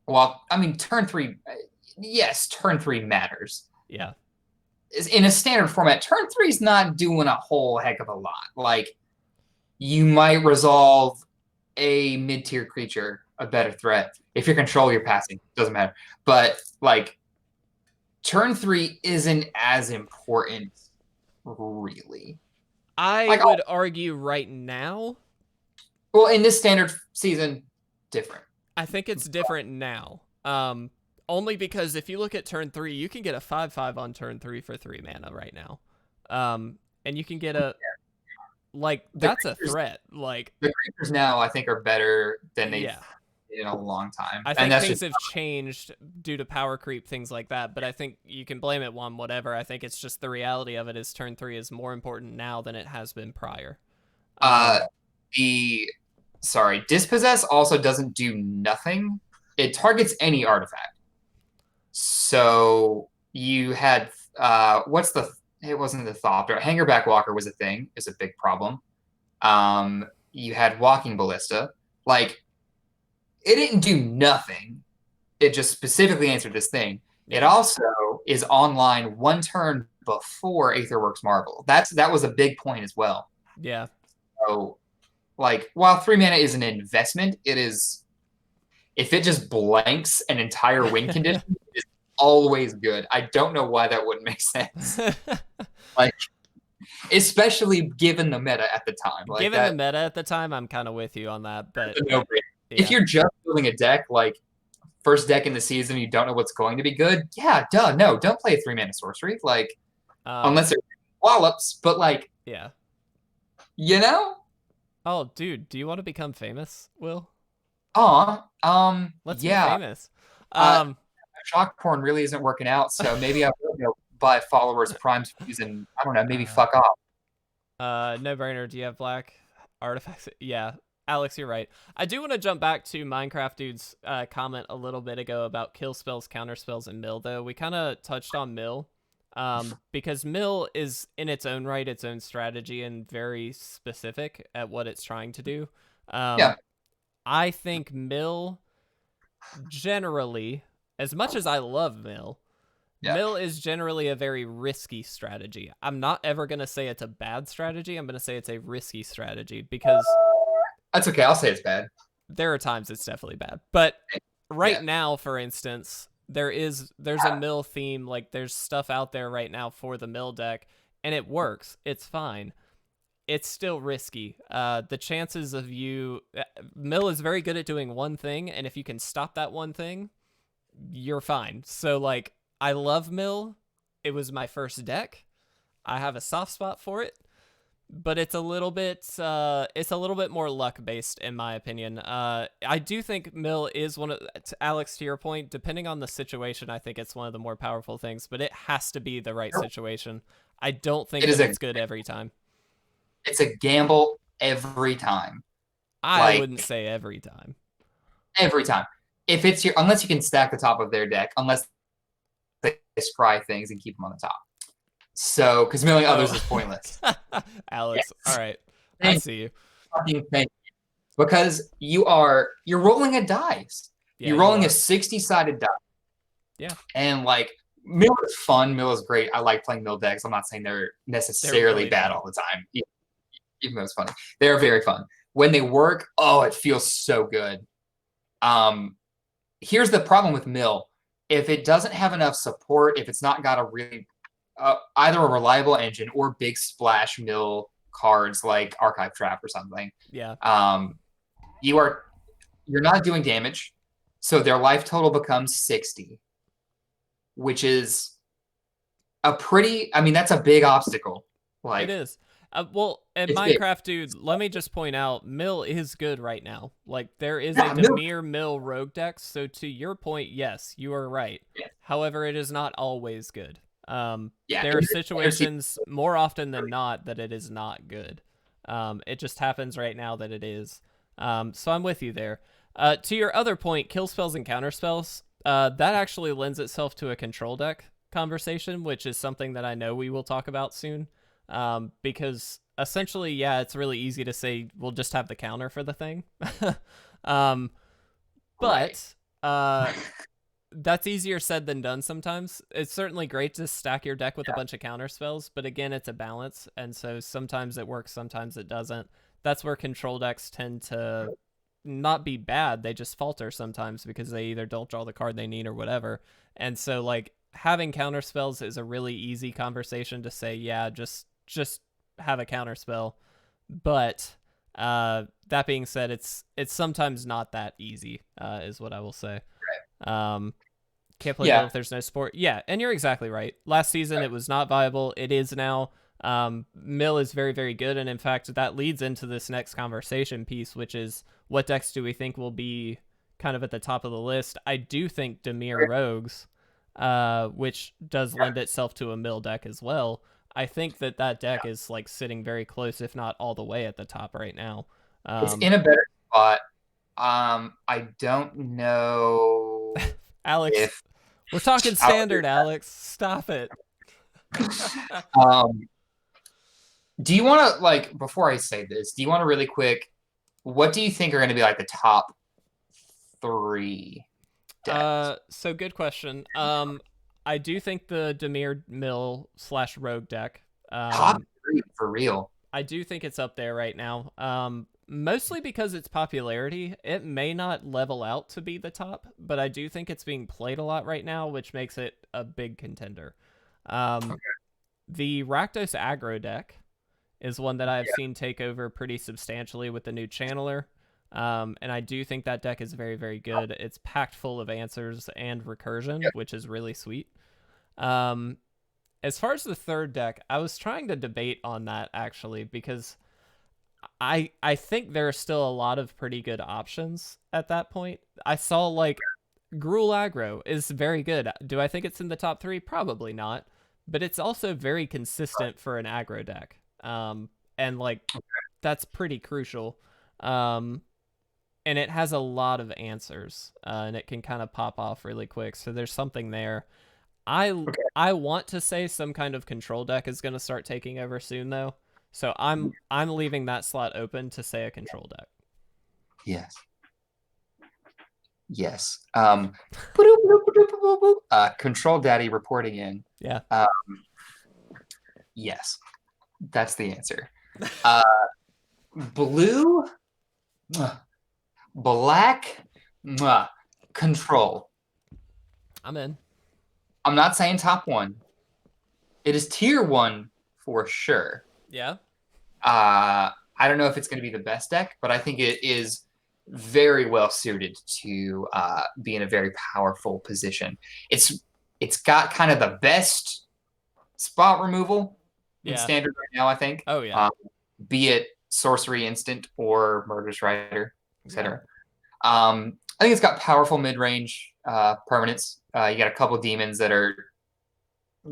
well, I mean, turn 3, yes, turn 3 matters. Yeah. In a standard format, turn 3 is not doing a whole heck of a lot. Like, you might resolve a mid-tier creature, a better threat. If you control your passing, doesn't matter. But like, turn 3 isn't as important, really. I would argue right now. Well, in this standard season, different. I think it's different now. Only because if you look at turn 3, you can get a 5/5 on turn 3 for 3 mana right now. And you can get a like that's a threat. Like the creatures now, I think, are better than they've in a long time. I think things have changed due to power creep, things like that. But I think you can blame it on whatever. I think it's just the reality of it is turn 3 is more important now than it has been prior. Dispossess also doesn't do nothing. It targets any artifact. So you had it wasn't the Thopter. Hangerback Walker was a thing, is a big problem. You had Walking Ballista. Like, it didn't do nothing. It just specifically answered this thing. It also is online 1 turn before Aetherworks Marvel. That was a big point as well. Yeah. So, like, while 3 mana is an investment, it is, if it just blanks an entire win condition, it's always good. I don't know why that wouldn't make sense. Like, especially given the meta at the time. Like, given the meta at the time, I'm kind of with you on that. But if you're just building a deck, like first deck in the season, you don't know what's going to be good. Yeah, no, don't play a 3 mana sorcery. Like, unless they're wallops. But like, you know. Oh, dude, do you want to become famous, Will? Let's be famous. Shock porn really isn't working out, so maybe I will buy followers Prime Fuse and I don't know, maybe fuck off. No brainer. Do you have black artifacts? Yeah, Alex, you're right. I do want to jump back to Minecraft Dude's comment a little bit ago about kill spells, counter spells, and mill. Though we kind of touched on mill, because mill is in its own right its own strategy and very specific at what it's trying to do. I think mill generally, as much as I love mill, mill is generally a very risky strategy. I'm not ever going to say it's a bad strategy. I'm going to say it's a risky strategy because... That's okay. I'll say it's bad. There are times it's definitely bad. But right now, for instance, there's a mill theme. Like, there's stuff out there right now for the mill deck, and it works. It's fine. It's still risky. The chances of you... Mill is very good at doing one thing, and if you can stop that one thing, you're fine. So, like, I love mill. It was my first deck. I have a soft spot for it, but it's a little bit more luck based in my opinion. I do think mill is one of, Alex, to your point, depending on the situation, I think it's one of the more powerful things, but it has to be the right situation. I don't think it's good every time. It's a gamble every time. I wouldn't say every time. Every time. If it's unless you can stack the top of their deck, unless they scry things and keep them on the top. So, because milling others is pointless. Alex, all right. I see you. Thank you. Because you're rolling a dice. You're rolling a 60-sided die. Yeah. And like, mill is fun. Mill is great. I like playing mill decks. I'm not saying they're necessarily bad all the time. Even though it's funny. They're very fun. When they work, it feels so good. Here's the problem with mill. If it doesn't have enough support, if it's not got a really either a reliable engine or big splash mill cards like Archive Trap or something, you're not doing damage, so their life total becomes 60, which is that's a big obstacle. Like, it is. Well, in Minecraft, dude, let me just point out, mill is good right now. Like, there is a Dimir mill rogue deck, so to your point, yes, you are right. Yeah. However, it is not always good. There are situations more often than not that it is not good. It just happens right now that it is. So I'm with you there. To your other point, kill spells and counter spells, that actually lends itself to a control deck conversation, which is something that I know we will talk about soon. Because essentially, yeah, it's really easy to say we'll just have the counter for the thing. um, but that's easier said than done sometimes. It's certainly great to stack your deck with a bunch of counter spells, but again, it's a balance, and so sometimes it works, sometimes it doesn't. That's where control decks tend to not be bad, they just falter sometimes because they either don't draw the card they need or whatever. And so like having counter spells is a really easy conversation to say, yeah, just have a counter spell. But that being said, it's sometimes not that easy, is what I will say. Can't play Mill if there's no support. Yeah, and you're exactly right. Last season it was not viable. It is now. Mill is very, very good, and in fact, that leads into this next conversation piece, which is what decks do we think will be kind of at the top of the list? I do think Dimir Rogues, which does lend itself to a Mill deck as well. I think that deck is like sitting very close, if not all the way at the top right now. It's in a better spot. I don't know. Alex, we're talking standard, Alex. Stop it. Do you want to, like, before I say this, do you want to really quick, what do you think are going to be like the top 3 decks? So good question. I do think the Dimir Mill / Rogue deck. Top 3 for real. I do think it's up there right now. Mostly because its popularity. It may not level out to be the top, but I do think it's being played a lot right now, which makes it a big contender. The Rakdos aggro deck is one that I've seen take over pretty substantially with the new Channeler. And I do think that deck is very, very good. It's packed full of answers and recursion, which is really sweet. As far as the third deck, I was trying to debate on that actually, because I think there are still a lot of pretty good options at that point. I saw like Gruul aggro is very good. Do I think it's in the top 3? Probably not, but it's also very consistent for an aggro deck. And like that's pretty crucial. And it has a lot of answers, and it can kind of pop off really quick. So there's something there. I want to say some kind of control deck is going to start taking over soon, though. So I'm leaving that slot open to say a control deck. Yes. Control Daddy reporting in. Yeah. Yes, that's the answer. Blue, black, control. I'm in. I'm not saying top 1. It is tier 1 for sure. Yeah. I don't know if it's going to be the best deck, but I think it is very well suited to be in a very powerful position. It's got kind of the best spot removal in standard right now, I think. Oh yeah. Be it sorcery instant or Murderous Rider, etc. I think it's got powerful mid-range permanents. You got a couple demons that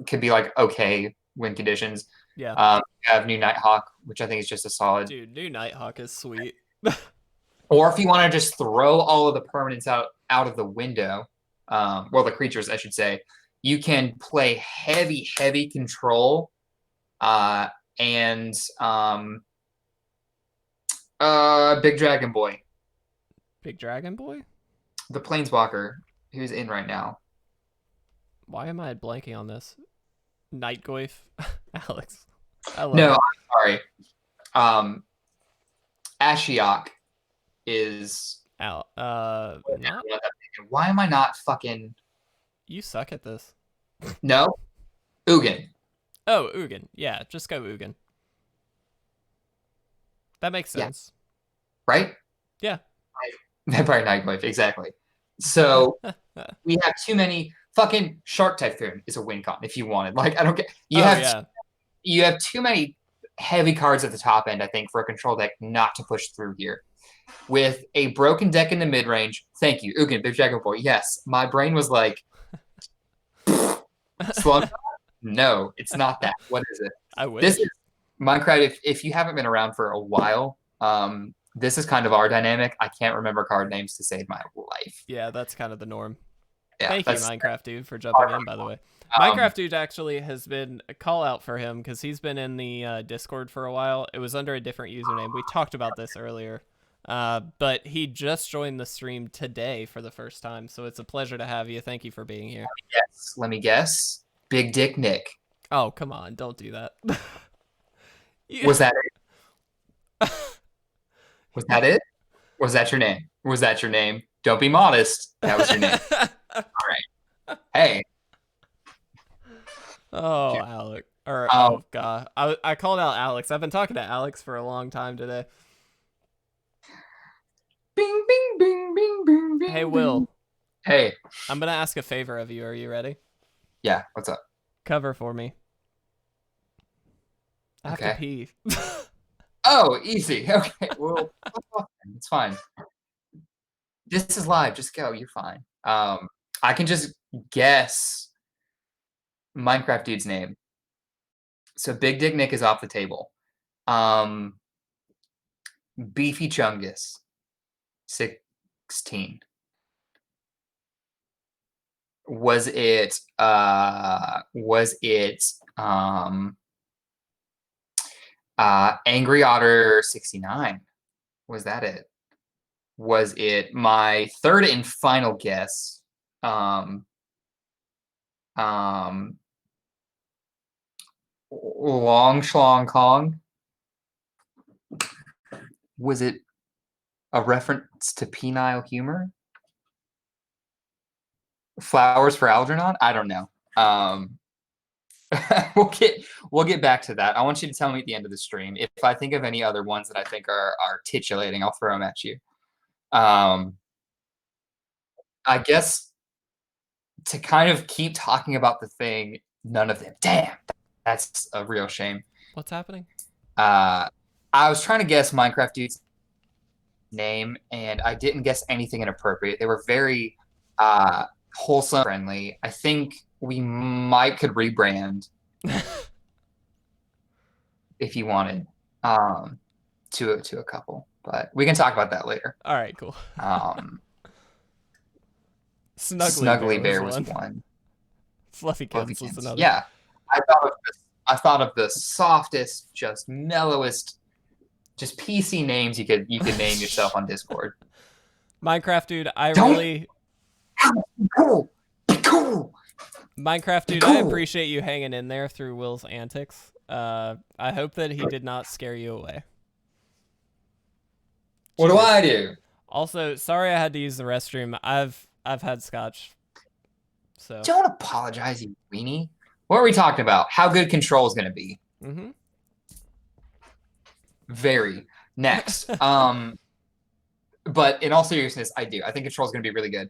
could be like okay win conditions. Yeah. You have new Nighthawk, which I think is just a solid. Dude, new Nighthawk is sweet. Or if you want to just throw all of the permanents out of the window, well, the creatures, I should say, you can play heavy control, and Big Dragon Boy. Big Dragon Boy? The Planeswalker, who's in right now. Why am I blanking on this? Nightgoyf? Alex. No, I'm sorry. Ashiok is... not... Why am I not fucking... You suck at this. No? Ugin. Oh, Ugin. Yeah, just go Ugin. That makes sense. Yeah. Right? Yeah. Vampire Nightgoyf, exactly. So we have too many... Fucking Shark Typhoon is a win con if you wanted. Like, I don't get... You have too many heavy cards at the top end, I think, for a control deck not to push through here. With a broken deck in the mid-range, thank you, Ugin, Big Dragon Boy. Yes, my brain was like... Slug? No, it's not that. What is it? I wish. Minecraft, if you haven't been around for a while, this is kind of our dynamic. I can't remember card names to save my life. Yeah, that's kind of the norm. Yeah, Thank you, that's Minecraft Dude, for jumping in, by the way. um, Minecraft Dude actually has been a call out for him because he's been in the Discord for a while. It was under a different username. We talked about this earlier. But he just joined the stream today for the first time, so it's a pleasure to have you. Thank you for being here. yes. Let me guess. Big Dick Nick. Oh, come on. Don't do that. Was that it? Was that it? Was that your name? Was that your name? Don't be modest. That was your name. All right. Hey. Oh, Okay. Alex. Or, oh, God. I called out Alex. I've been talking to Alex for a long time today. Bing, bing, bing, bing, bing, bing. Hey, Will. Hey. I'm going to ask a favor of you. Are you ready? Yeah, what's up? Cover for me. I have to pee. Oh, easy. Okay. Well, it's fine. This is live. Just go. You're fine. I can just guess Minecraft Dude's name. So Big Dick Nick is off the table. Beefy Chungus, 16. Was it Angry Otter 69? Was that it? Was it my third and final guess? Long Schlong Kong? Was it a reference to penile humor? Flowers for Algernon? I don't know. We'll get back to that. I want you to tell me at the end of the stream if I think of any other ones that I think are titillating. I'll throw them at you. I guess to kind of keep talking about the thing, none of them. Damn, that's a real shame. What's happening? I was trying to guess Minecraft Dude's name, and I didn't guess anything inappropriate. They were very wholesome, friendly. I think we could rebrand if you wanted to a couple, but we can talk about that later. All right, cool. Snuggly Bear was one. Fluffykins was another. Yeah, I thought of the softest, just mellowest, just PC names you could name yourself on Discord. Minecraft Dude, Cool. Minecraft Dude, I appreciate you hanging in there through Will's antics. I hope that he did not scare you away. What do I do? Also, sorry I had to use the restroom. I've had scotch. So don't apologize, you weenie. What are we talking about? How good Control is going to be? Mm-hmm. Very. Next. But in all seriousness, I do. I think Control is going to be really good.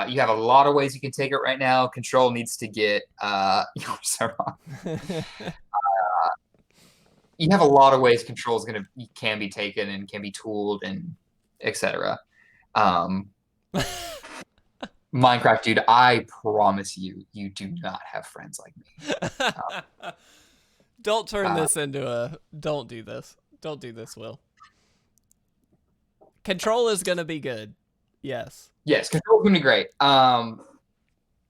You have a lot of ways you can take it right now. Control needs to get you have a lot of ways Control can be taken and can be tooled and etc. Minecraft Dude, I promise you do not have friends like me. Don't turn this into a don't do this, Will. Control is gonna be good. Yes, Control is gonna be great.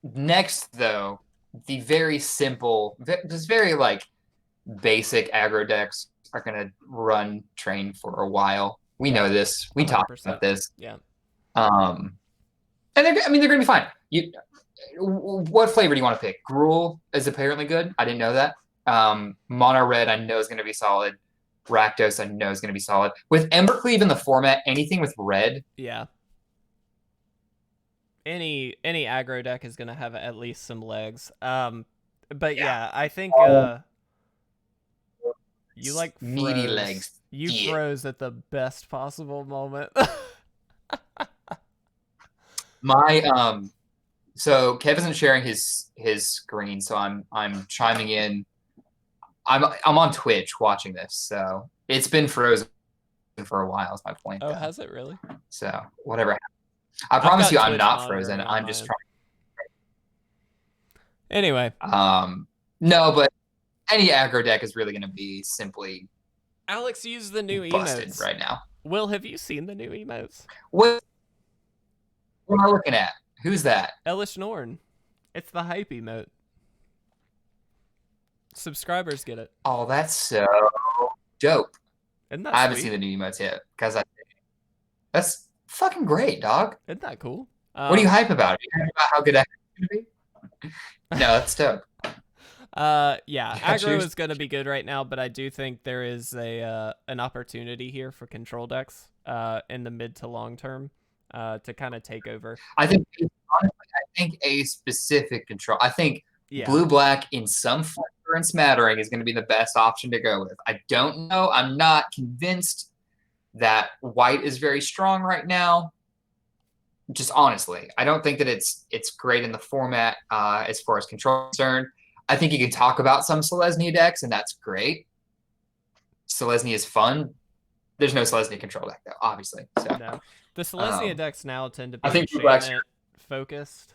Next though, the very simple, just very like basic aggro decks are going to run train for a while. We know this. We 100%. Talked about this. Yeah. And they're going to be fine. What flavor do you want to pick? Gruel is apparently good. I didn't know that. Mono Red I know is going to be solid. Rakdos I know is going to be solid. With Embercleave in the format, anything with red. Yeah. Any aggro deck is going to have at least some legs. But yeah, I think you like froze. Meaty legs. You froze at the best possible moment. So Kev isn't sharing his screen, so I'm chiming in. I'm on Twitch watching this, so it's been frozen for a while. Is my point. Oh, has it really? So whatever. I promise you, I'm not frozen. I'm just trying. Anyway. No, but any aggro deck is really going to be simply Alex used the new busted emotes. right now. Will, have you seen the new emotes? What am I looking at? Who's that? Elish Norn. It's the hype emote. Subscribers get it. Oh, that's so dope. Isn't that I haven't sweet? seen the new emotes yet because that's fucking great, dog. Isn't that cool? What are you hype about? Are you hype about how good aggro is going to be? No, that's dope. Yeah, aggro is going to be good right now, but I do think there is an opportunity here for control decks in the mid to long term to kind of take over. I think a specific control. I think Yeah. blue-black in some flavor and smattering is going to be the best option to go with. I don't know. I'm not convinced that white is very strong right now. Just honestly, I don't think that it's great in the format as far as control is concerned. I think you can talk about some Selesnya decks, and that's great. Selesnya is fun. There's no Selesnya control deck, though, obviously. So. No. The Selesnya decks now tend to be enchantment focused.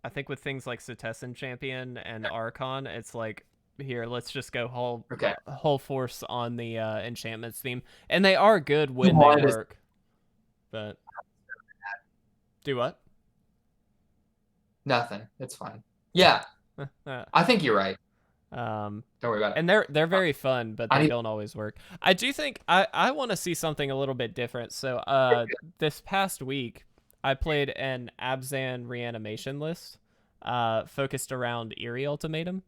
I think with things like Setessan Champion and Archon, it's like, here, let's just go whole force on the enchantments theme. And they are good when they work. But do what? Nothing. It's fine. Yeah. I think you're right. Don't worry about it. And they're very fun, but they don't always work. I do think I want to see something a little bit different. So this past week, I played an Abzan reanimation list focused around Eerie Ultimatum,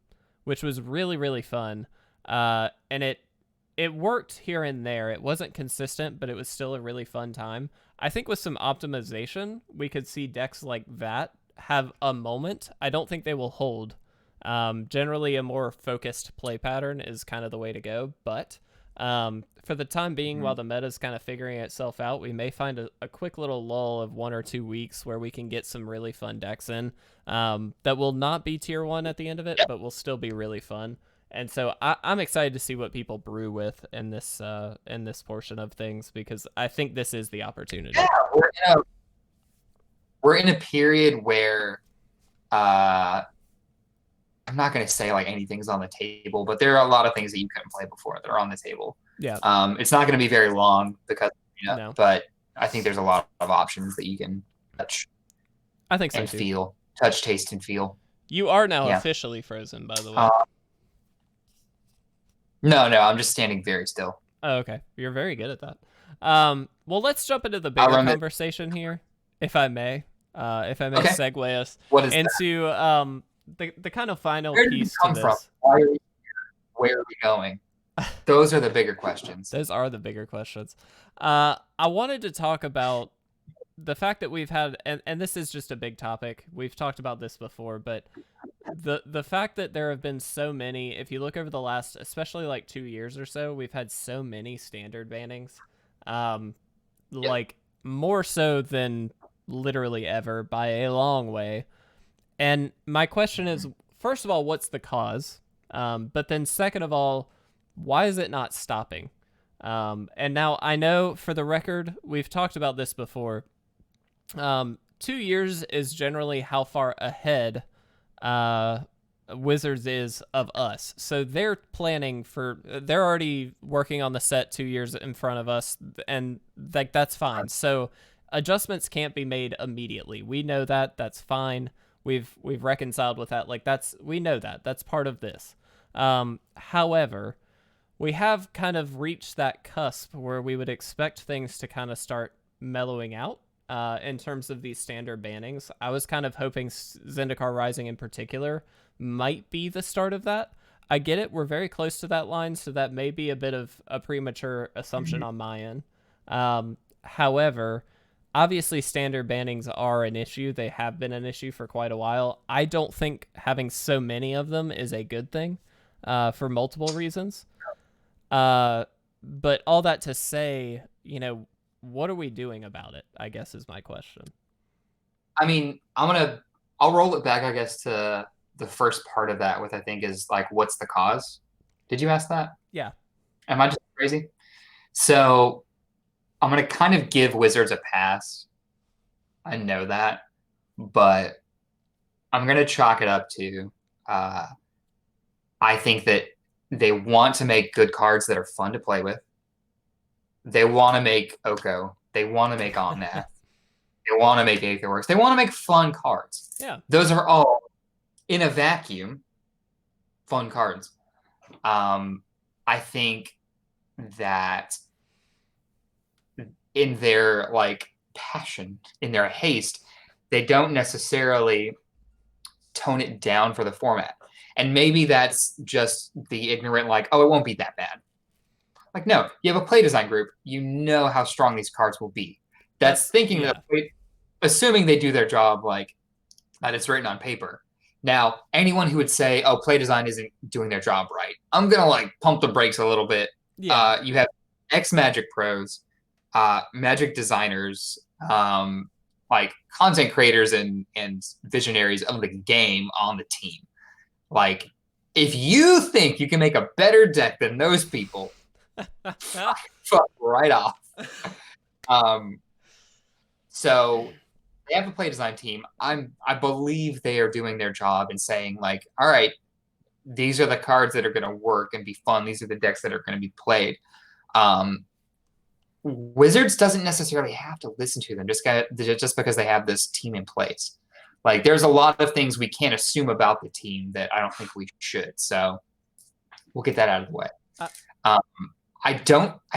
which was really, really fun. And it worked here and there. It wasn't consistent, but it was still a really fun time. I think with some optimization, we could see decks like that have a moment. I don't think they will hold. Generally, a more focused play pattern is kind of the way to go. But for the time being, while the meta is kind of figuring itself out, we may find a quick little lull of 1 or 2 weeks where we can get some really fun decks in that will not be tier 1 at the end of it, but will still be really fun. And so I'm excited to see what people brew with in this portion of things, because I think this is the opportunity. Yeah, we're in a period where I'm not going to say like anything's on the table, but there are a lot of things that you couldn't play before that are on the table. Yeah. It's not going to be very long because no. But I think there's a lot of options that you can touch. I think so and too. Feel, touch, taste, and feel. You are now officially frozen, by the way. No, I'm just standing very still. Oh, okay. You're very good at that. Well, let's jump into the bigger conversation here, if I may. If I may segue us into the kind of final piece to this. From? Why are we here? Where are we going? Those are the bigger questions. Those are the bigger questions. I wanted to talk about the fact that we've had, and this is just a big topic. We've talked about this before, but the fact that there have been so many, if you look over the last, especially like 2 years or so, we've had so many standard bannings, like more so than literally ever by a long way. And my question is, first of all, what's the cause? But then second of all, why is it not stopping? And now I know, for the record, we've talked about this before. 2 years is generally how far ahead Wizards is of us. So they're already working on the set 2 years in front of us, and like that's fine. So adjustments can't be made immediately. We know that. That's fine. We've reconciled with that. Like we know that. That's part of this. However, we have kind of reached that cusp where we would expect things to kind of start mellowing out. In terms of these standard bannings, I was kind of hoping Zendikar Rising in particular might be the start of that. I get it. We're very close to that line, so that may be a bit of a premature assumption on my end. However, obviously standard bannings are an issue. They have been an issue for quite a while. I don't think having so many of them is a good thing for multiple reasons. But all that to say, what are we doing about it, I guess, is my question. I mean, I'll roll it back, I guess, to the first part of that, which I think is like, what's the cause? Did you ask that? Yeah. Am I just crazy? So I'm going to kind of give Wizards a pass. I know that, but I'm going to chalk it up to I think that they want to make good cards that are fun to play with. They want to make Oko. They want to make Omnath. They want to make Aetherworks. They want to make fun cards. Yeah. Those are all, in a vacuum, fun cards. I think that in their like passion, in their haste, they don't necessarily tone it down for the format. And maybe that's just the ignorant, like, oh, it won't be that bad. Like, no, you have a play design group. You know how strong these cards will be. That's thinking yeah. that, assuming they do their job, like that it's written on paper. Now, anyone who would say, oh, play design isn't doing their job right, I'm going to like pump the brakes a little bit. Yeah. You have ex Magic pros, Magic designers, like content creators and visionaries of the game on the team. Like, if you think you can make a better deck than those people, fuck right off. So they have a play design team. I believe they are doing their job and saying like, all right, these are the cards that are going to work and be fun. These are the decks that are going to be played. Wizards doesn't necessarily have to listen to them just because they have this team in place. Like there's a lot of things we can't assume about the team that I don't think we should. So we'll get that out of the way. I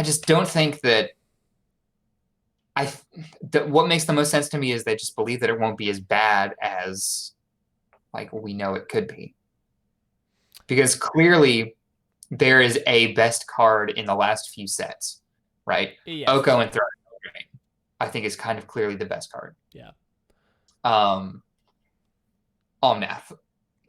just don't think that what makes the most sense to me is they just believe that it won't be as bad as like we know it could be. Because clearly there is a best card in the last few sets, right? Yes. Oko and Throne, I think is kind of clearly the best card. Yeah. Omnath,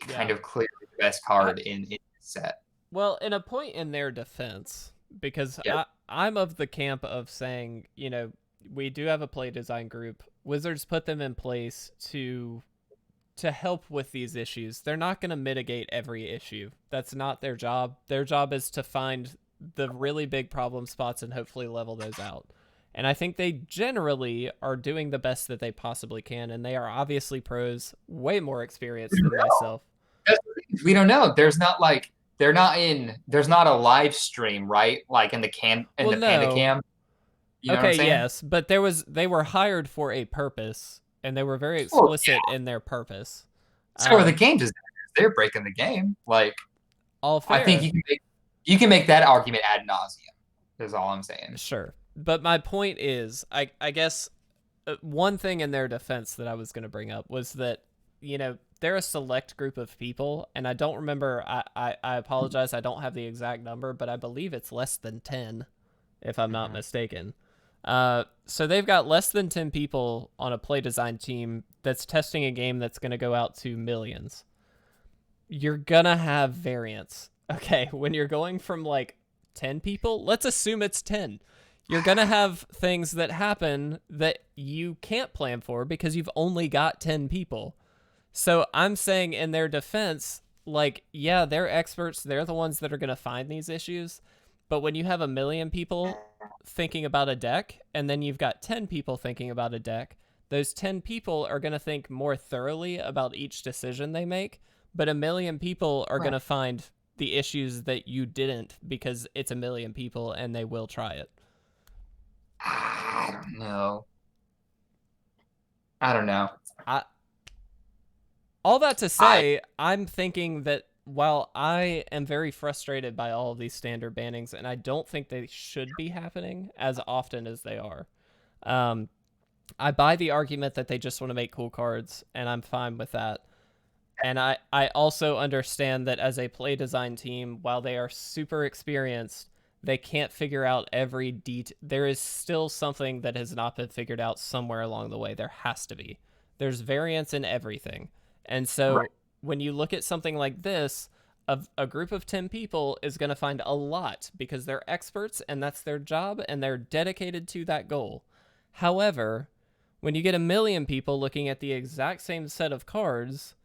kind of clearly the best card in the set. Well, in a point in their defense, because I'm of the camp of saying, you know, we do have a play design group. Wizards put them in place to help with these issues. They're not going to mitigate every issue. That's not their job. Their job is to find the really big problem spots and hopefully level those out. And I think they generally are doing the best that they possibly can, and they are obviously pros, way more experienced than myself. We don't know. There's not a live stream, right? Like in the Panda Cam. You know okay, yes, but they were hired for a purpose, and they were very explicit in their purpose. So are the game designers. They're breaking the game. Like, all fair. I think you can make that argument ad nauseum. Is all I'm saying. Sure, but my point is, I guess one thing in their defense that I was going to bring up was that, you know, they're a select group of people, and I don't remember. I apologize. I don't have the exact number, but I believe it's less than 10, if I'm not mistaken. So they've got less than 10 people on a play design team that's testing a game that's going to go out to millions. You're going to have variance. Okay, when you're going from like 10 people, let's assume it's 10. You're going to have things that happen that you can't plan for because you've only got 10 people. So I'm saying in their defense, like, yeah, they're experts. They're the ones that are going to find these issues. But when you have 1 million people thinking about a deck, and then you've got 10 people thinking about a deck, those 10 people are going to think more thoroughly about each decision they make, but 1 million people are going to find the issues that you didn't because it's 1 million people and they will try it. I don't know. All that to say, I'm thinking that while I am very frustrated by all of these standard bannings, and I don't think they should be happening as often as they are, I buy the argument that they just want to make cool cards, and I'm fine with that. And I also understand that as a play design team, while they are super experienced, they can't figure out every detail. There is still something that has not been figured out somewhere along the way. There has to be. There's variance in everything. And so when you look at something like this, a group of 10 people is going to find a lot because they're experts and that's their job and they're dedicated to that goal. However, when you get 1 million people looking at the exact same set of cards,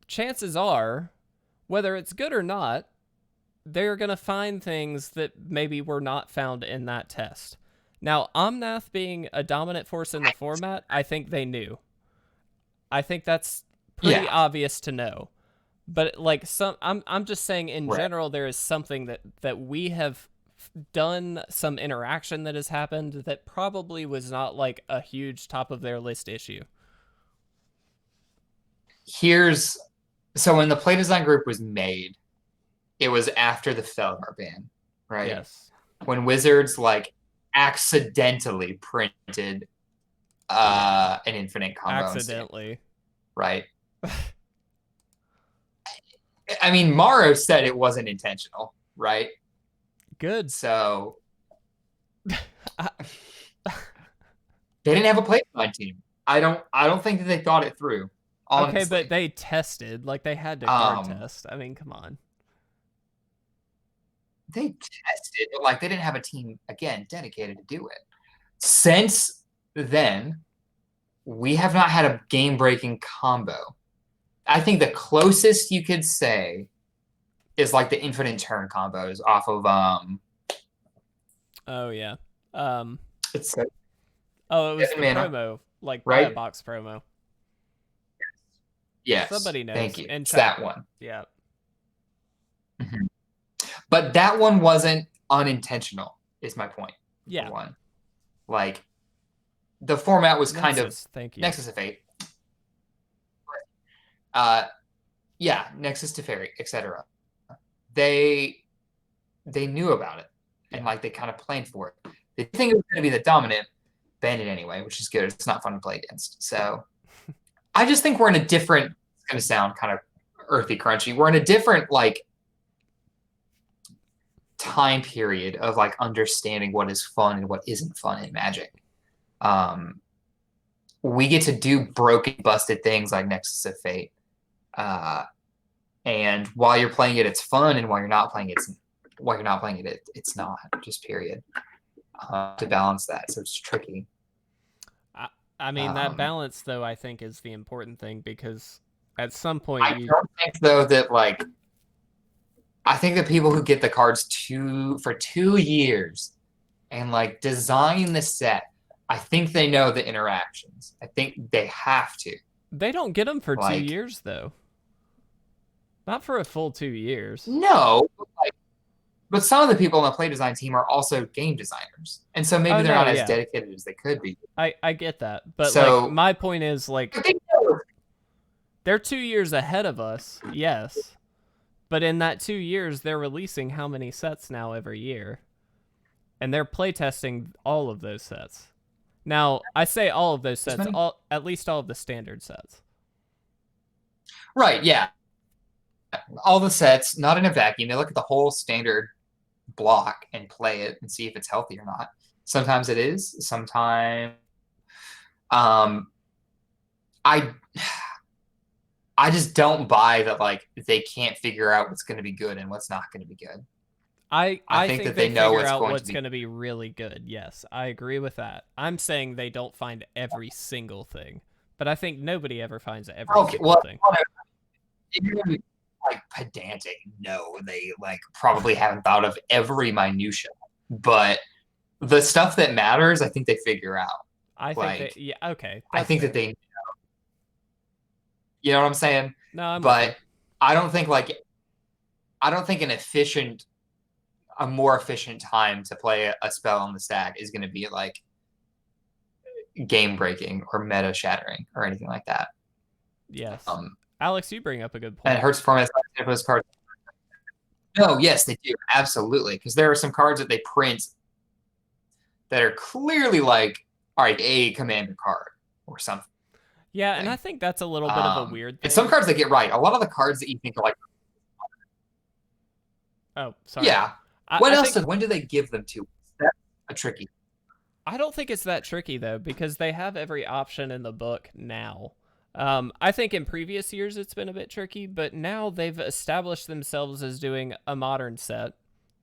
chances are, whether it's good or not, they're going to find things that maybe were not found in that test. Now, Omnath being a dominant force in the format, I think they knew. I think that's pretty obvious to know. But like I'm just saying in Right. general, there is something that we have done, some interaction that has happened that probably was not like a huge top of their list issue. Here's so when the play design group was made, it was after the Felgar ban, right? Yes. When Wizards like accidentally printed an infinite combo in standard, Accidentally. right? I mean, Morrow said it wasn't intentional, right? Good. So I, they didn't have a play design team. I don't think that they thought it through, okay, but honestly. they tested, like they had to card Um, test. I mean, come on. they tested, but like they didn't have a team again dedicated to do it. Since then, we have not had a game-breaking combo. I think the closest you could say is like the infinite turn combos off of Oh yeah. Um. it's Oh, it was seven the mana, promo, like buy a right? box promo. Yes, Somebody thank knows you. in It's chat. that one. Yeah. Mhm. But that one wasn't unintentional, is my point. For Yeah. one, like the format was kind of Nexus. Thank you. Nexus of Fate. Uh, yeah, Nexus to Fairy, etc. They they knew about it and Yeah. like they kind of planned for it. They think it was going to be the dominant, banned it anyway, which is good. It's not fun to play against. So I just think we're in a different. It's going to sound kind of earthy, crunchy. We're in a different like time period of like understanding what is fun and what isn't fun in Magic. Um, we get to do broken, busted things like Nexus of Fate. And while you're playing it, it's fun, and while you're not playing it, it's not. Just period. To balance that, so it's tricky. I, I mean, that Um, balance, though, I think is the important thing because at some point I you. don't think though that like I think that people who get the cards for 2 years and like design the set, I think they know the interactions. I think they have to. They don't get them for two Like, years, though. Not for a full 2 years. no, but some of the people on the play design team are also game designers. And so maybe Oh, they're no, not as yeah. dedicated as they could be. I get that. But, like, So my point is, like, I think that they're 2 years ahead of us, yes. But in that 2 years, they're releasing how many sets now every year? And they're playtesting all of those sets. Now, I say all of those sets, many. at least all of the standard sets. Right, yeah. All the sets, not in a vacuum. They look at the whole standard block and play it and see if it's healthy or not. Sometimes it is. Sometimes um I I just don't buy that like they can't figure out what's going to be good and what's not going to be good. I I think think that they they know figure what's out going to what's be. going to be really good. Yes, I agree with that. I'm saying they don't find every single thing, but I think nobody ever finds every Okay, single well, thing. if you're gonna be like pedantic, no, they like probably haven't thought of every minutia, but the stuff that matters, I think they figure out. I think Like, that yeah, okay, I that's think that fair. they, you know what I'm saying? No, I'm with you. But I don't think like I don't think a more efficient time to play a spell on the stack is going to be like game breaking or meta shattering or anything like that. Yes, Um, Alex, you bring up a good and it point. hurts performance if those cards. No, yes, they do absolutely because there are some cards that they print that are clearly like, all right, a commander card or something. Yeah, and I think that's a little bit of a weird And some thing. cards they get right. A lot of the cards that you think are like, Oh, sorry. yeah. What I else? think When do they give them to? That's a tricky. I don't think it's that tricky though because they have every option in the book now. I think in previous years it's been a bit tricky, but now they've established themselves as doing a modern set.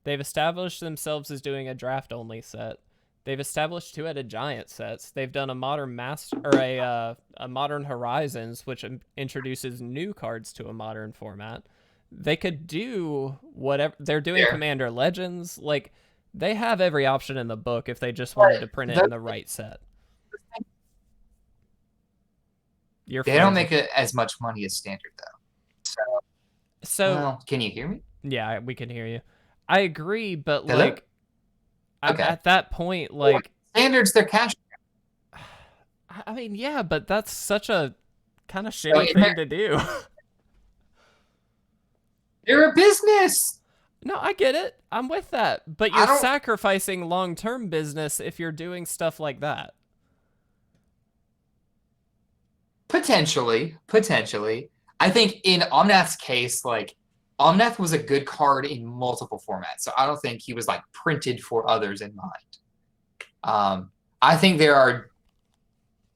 They've established themselves as doing a draft only set. They've established two-headed giant sets. They've done a modern master or a modern horizons, which introduces new cards to a modern format. They could do whatever they're doing. There, Commander Legends, like they have every option in the book if they just wanted to print but it in the right set. You're they don't frozen. make it as much money as standard though. So So Well, can you hear me? yeah, we can hear you. I agree, but Hello? like I'm Okay. at that point, Well, like standards, they're cash. I mean, yeah, but that's such a kind of So shitty thing to do. they're a business. No, I get it. I'm with that. But I you're don't sacrificing long-term business if you're doing stuff like that. potentially. I think in Omnath's case, like Omnath was a good card in multiple formats, so I don't think he was like printed for others in mind. I think there are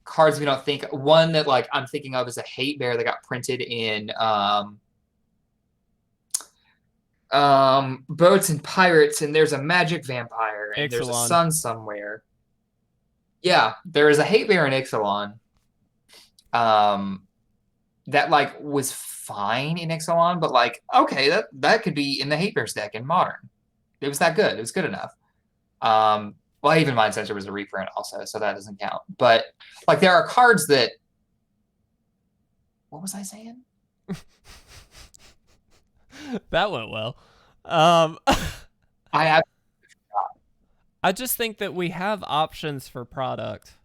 cards we don't think. One that like I'm thinking of is a Hate Bear that got printed in Boats and Pirates, and there's a Magic Vampire, and there's a Ixalan. Sun somewhere. Yeah, there is a Hate Bear in Ixalan. Um, that like was fine in Ixalan, but like okay, that could be in the Hate Bears deck in Modern. It was that good. It was good enough. Well, even Mind Sensor was a reprint also, so that doesn't count. But like there are cards that. What was I saying? That went well. Um, I have. I just think that we have options for product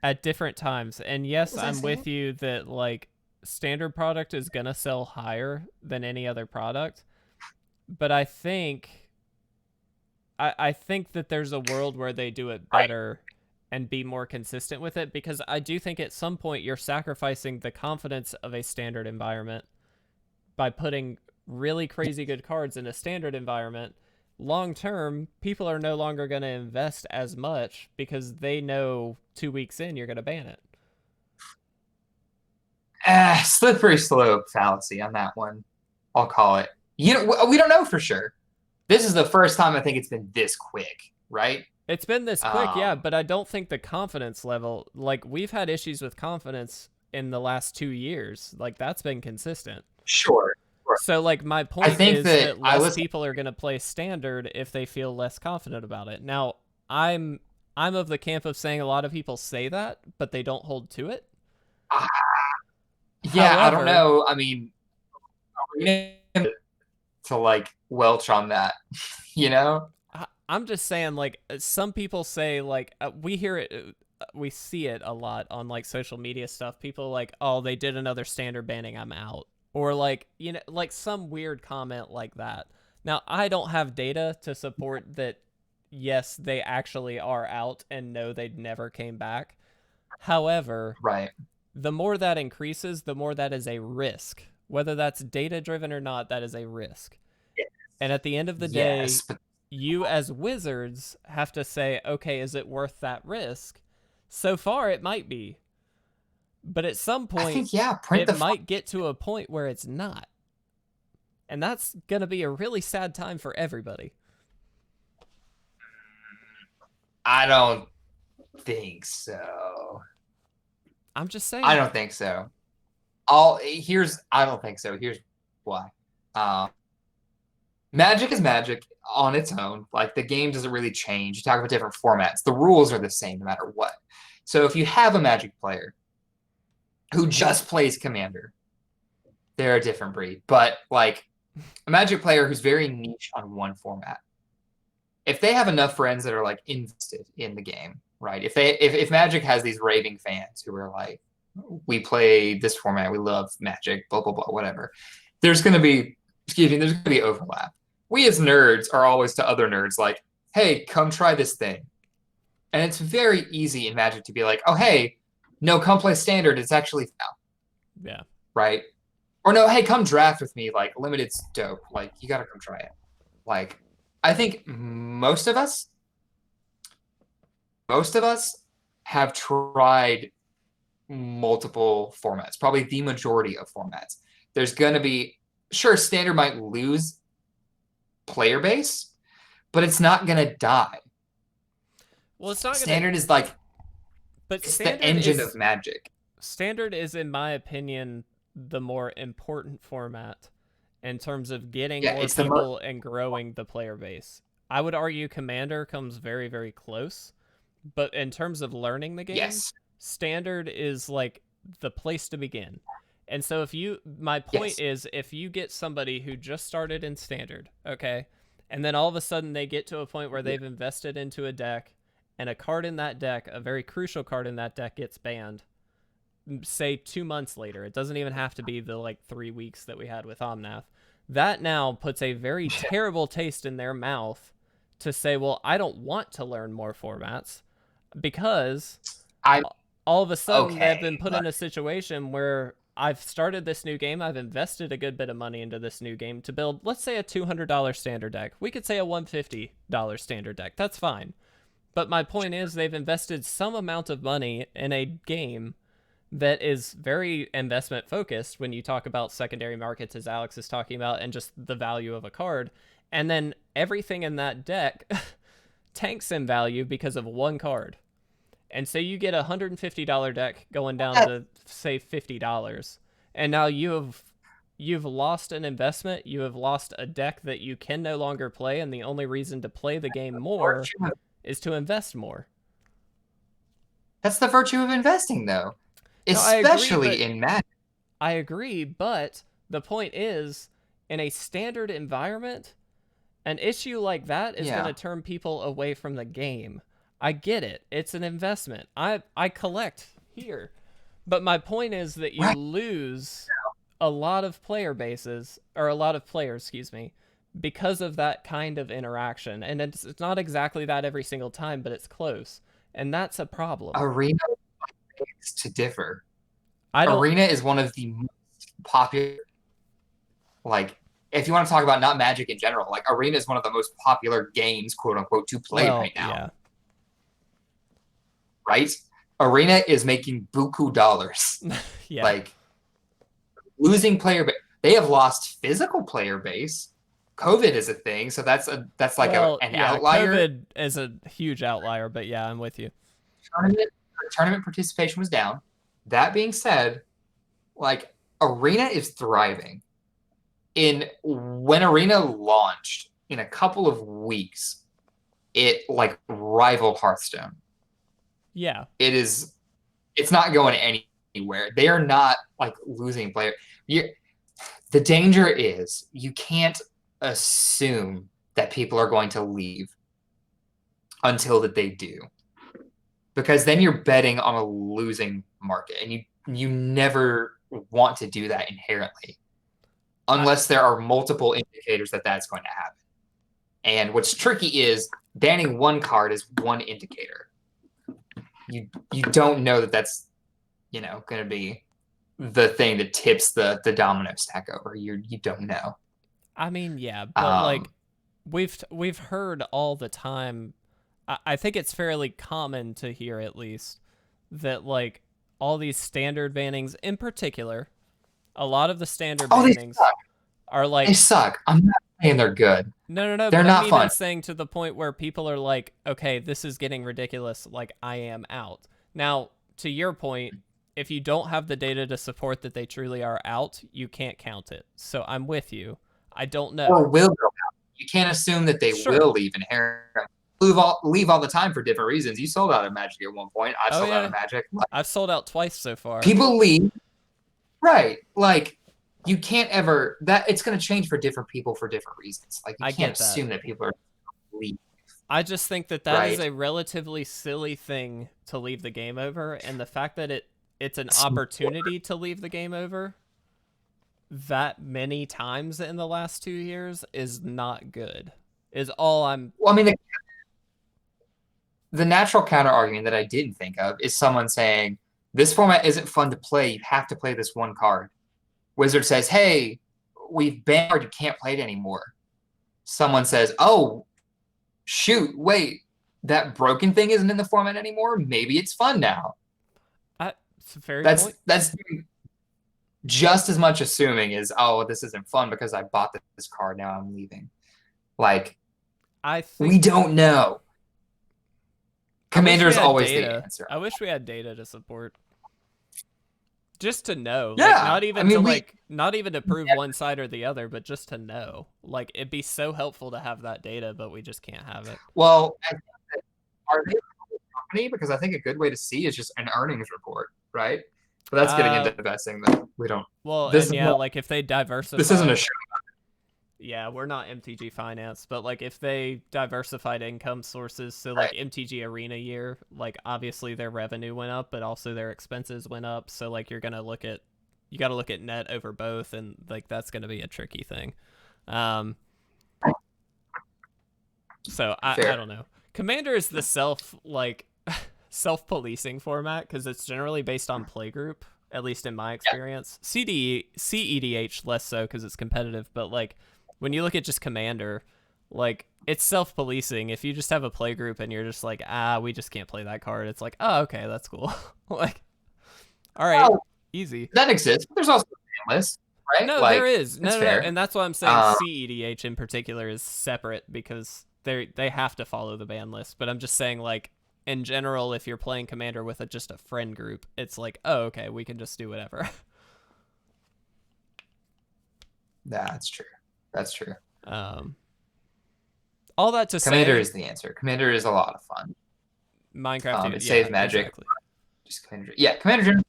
at different times. And yes, I'm with you that like standard product is going to sell higher than any other product. But I think that there's a world where they do it better and be more consistent with it, because I do think at some point you're sacrificing the confidence of a standard environment by putting really crazy good cards in a standard environment. Long term, people are no longer going to invest as much because they know 2 weeks in you're going to ban it. Slippery slope fallacy on that one. I'll call it. You know, we don't know for sure. This is the first time I think it's been this quick, right? It's been this quick, yeah, but I don't think the confidence level, like we've had issues with confidence in the last 2 years. Like that's been consistent. Sure. So like my I point think is that I less listen. people are going to play standard if they feel less confident about it. Now, I'm of the camp of saying a lot of people say that, but they don't hold to it. Yeah, I don't However, know. I mean, to like welch on that, you know? I'm just saying, like, some people say, like, we hear it, we see it a lot on, like, social media stuff. People, like, oh, they did another standard banning, I'm out. Or, like, you know, like some weird comment like that. Now, I don't have data to support that, yes, they actually are out and no, they never came back. However, Right. the more that increases, the more that is a risk. Whether that's data driven or not, that is a risk. And at the end of the day, Yes, but you as wizards have to say, okay, is it worth that risk? So far, it might be. But at some I point, think print it the. might get to a point where it's not. And that's going to be a really sad time for everybody. I don't think so. I'm just saying. I don't think so. I don't think so. Here's why. Magic is magic on its own. Like the game doesn't really change. You talk about different formats. The rules are the same no matter what. So if you have a Magic player who just plays Commander, they're a different breed. But like a Magic player who's very niche on one format, if they have enough friends that are like invested in the game, right? If Magic has these raving fans who are like, we play this format, we love Magic, blah blah blah, whatever. There's gonna be overlap. We as nerds are always to other nerds like, hey, come try this thing. And it's very easy in Magic to be like, oh hey, no, come play standard. It's actually foul. Yeah. Right? Or no, hey, come draft with me. Like limited's dope. Like you gotta come try it. Like I think most of us have tried multiple formats, probably the majority of formats. There's going to be, sure, standard might lose player base, but it's not going to die. Well, it's not Standard gonna. is like, But it's the engine of Magic. Standard is, in my opinion, the more important format in terms of getting more people and growing the player base. I would argue Commander comes very, very close, but in terms of learning the game, Yes. Standard is like the place to begin. And so my point Yes. is, if you get somebody who just started in standard, okay, and then all of a sudden they get to a point where they've invested into a deck, and a card in that deck, a very crucial card in that deck, gets banned, say 2 months later. It doesn't even have to be the like 3 weeks that we had with Omnath. That now puts a very terrible taste in their mouth to say, well, I don't want to learn more formats because I'm all of a sudden they've been okay. put in a situation where I've started this new game. I've invested a good bit of money into this new game to build, let's say, a $200 standard deck. We could say a $150 standard deck. That's fine. But my point is, they've invested some amount of money in a game that is very investment focused when you talk about secondary markets, as Alex is talking about, and just the value of a card. And then everything in that deck tanks in value because of one card. And so you get a $150 deck going down to, say, $50. And now you've lost an investment. You have lost a deck that you can no longer play, and the only reason to play the game more is to invest more. That's the virtue of investing, though, No, I agree, especially but in Magic. I agree, but the point is, in a standard environment, an issue like that is going Yeah. to turn people away from the game. I get it. It's an investment. I collect here. But my point is that you Right. lose a lot of player bases, or a lot of players, excuse me, because of that kind of interaction. And it's not exactly that every single time, but it's close. And that's a problem. Arena begs to differ. I don't Arena is one of the most popular, like, if you want to talk about not Magic in general, like Arena is one of the most popular games, quote unquote, to play well, right now. yeah. Right? Arena is making buku dollars. Yeah. Like losing player base. They have lost physical player base. COVID is a thing, so that's like well, an yeah, outlier. COVID is a huge outlier, but yeah, I'm with you. Tournament participation was down. That being said, like Arena is thriving. When Arena launched in a couple of weeks, it like rivaled Hearthstone. Yeah. It's not going anywhere. They are not like losing player. The danger is you can't assume that people are going to leave until that they do, because then you're betting on a losing market, and you never want to do that inherently unless there are multiple indicators that that's going to happen. And what's tricky is banning one card is one indicator. You don't know that that's going to be the thing that tips the domino stack over. You don't know. I mean, yeah, but like we've heard all the time. I think it's fairly common to hear, at least, that like all these standard bannings, in particular, a lot of the standard bannings are like, they suck. I'm not saying they're good. No, they're but not I'm fun. even saying to the point where people are like, okay, this is getting ridiculous. Like, I am out. Now, to your point, if you don't have the data to support that they truly are out, you can't count it. So I'm with you. I don't know. Or will go out. You can't assume that they will leave inherently. Leave all the time for different reasons. You sold out of Magic at one point. I've sold out of Magic. I've sold out twice so far. People leave. Right. Like, you can't ever, that it's going to change for different people for different reasons. Like, you can't assume that people are leave. I just think that is a relatively silly thing to leave the game over, and the fact that it's an opportunity to leave the game over that many times in the last 2 years is not good. Is all I'm. Well, I mean, the natural counter argument that I didn't think of is someone saying, this format isn't fun to play. You have to play this one card. Wizard says, hey, we've banned, you can't play it anymore. Someone says, oh, shoot, wait, that broken thing isn't in the format anymore? Maybe it's fun now. It's a fair point. That's just as much assuming as, oh, this isn't fun because I bought this card, now I'm leaving. Like, we don't know. Commander's always the answer. I wish we had data to support. Just to know. Yeah. Like, not even to prove one side or the other, but just to know. Like, it'd be so helpful to have that data, but we just can't have it. Well, are they a company? Because I think a good way to see is just an earnings report, right? But that's getting into investing that we don't. Well, This and is yeah, not, like if they this isn't a diversified, show. yeah, we're not MTG Finance, but like if they diversified income sources, so like Right. MTG Arena year, like obviously their revenue went up, but also their expenses went up. So like you got to look at net over both, and like that's gonna be a tricky thing. Um, so I Fair. don't know. Commander is the self-policing format because it's generally based on playgroup, at least in my experience. CEDH less so because it's competitive, but like when you look at just Commander, like it's self-policing. If you just have a playgroup and you're just like, we just can't play that card, it's like, oh, okay, that's cool. Like, all right, Well, easy. that exists. There's also a ban list, right? No, there Like, is. it's No, fair. and that's why I'm saying CEDH in particular is separate because they have to follow the ban list. But I'm just saying, like, in general, if you're playing Commander with just a friend group, it's like, oh, okay, we can just do whatever. That's true. That's true. All that to Commander say, is the answer. Commander is a lot of fun. Minecraft, It yeah, saves magic. exactly. Just Commander. Yeah, Commander.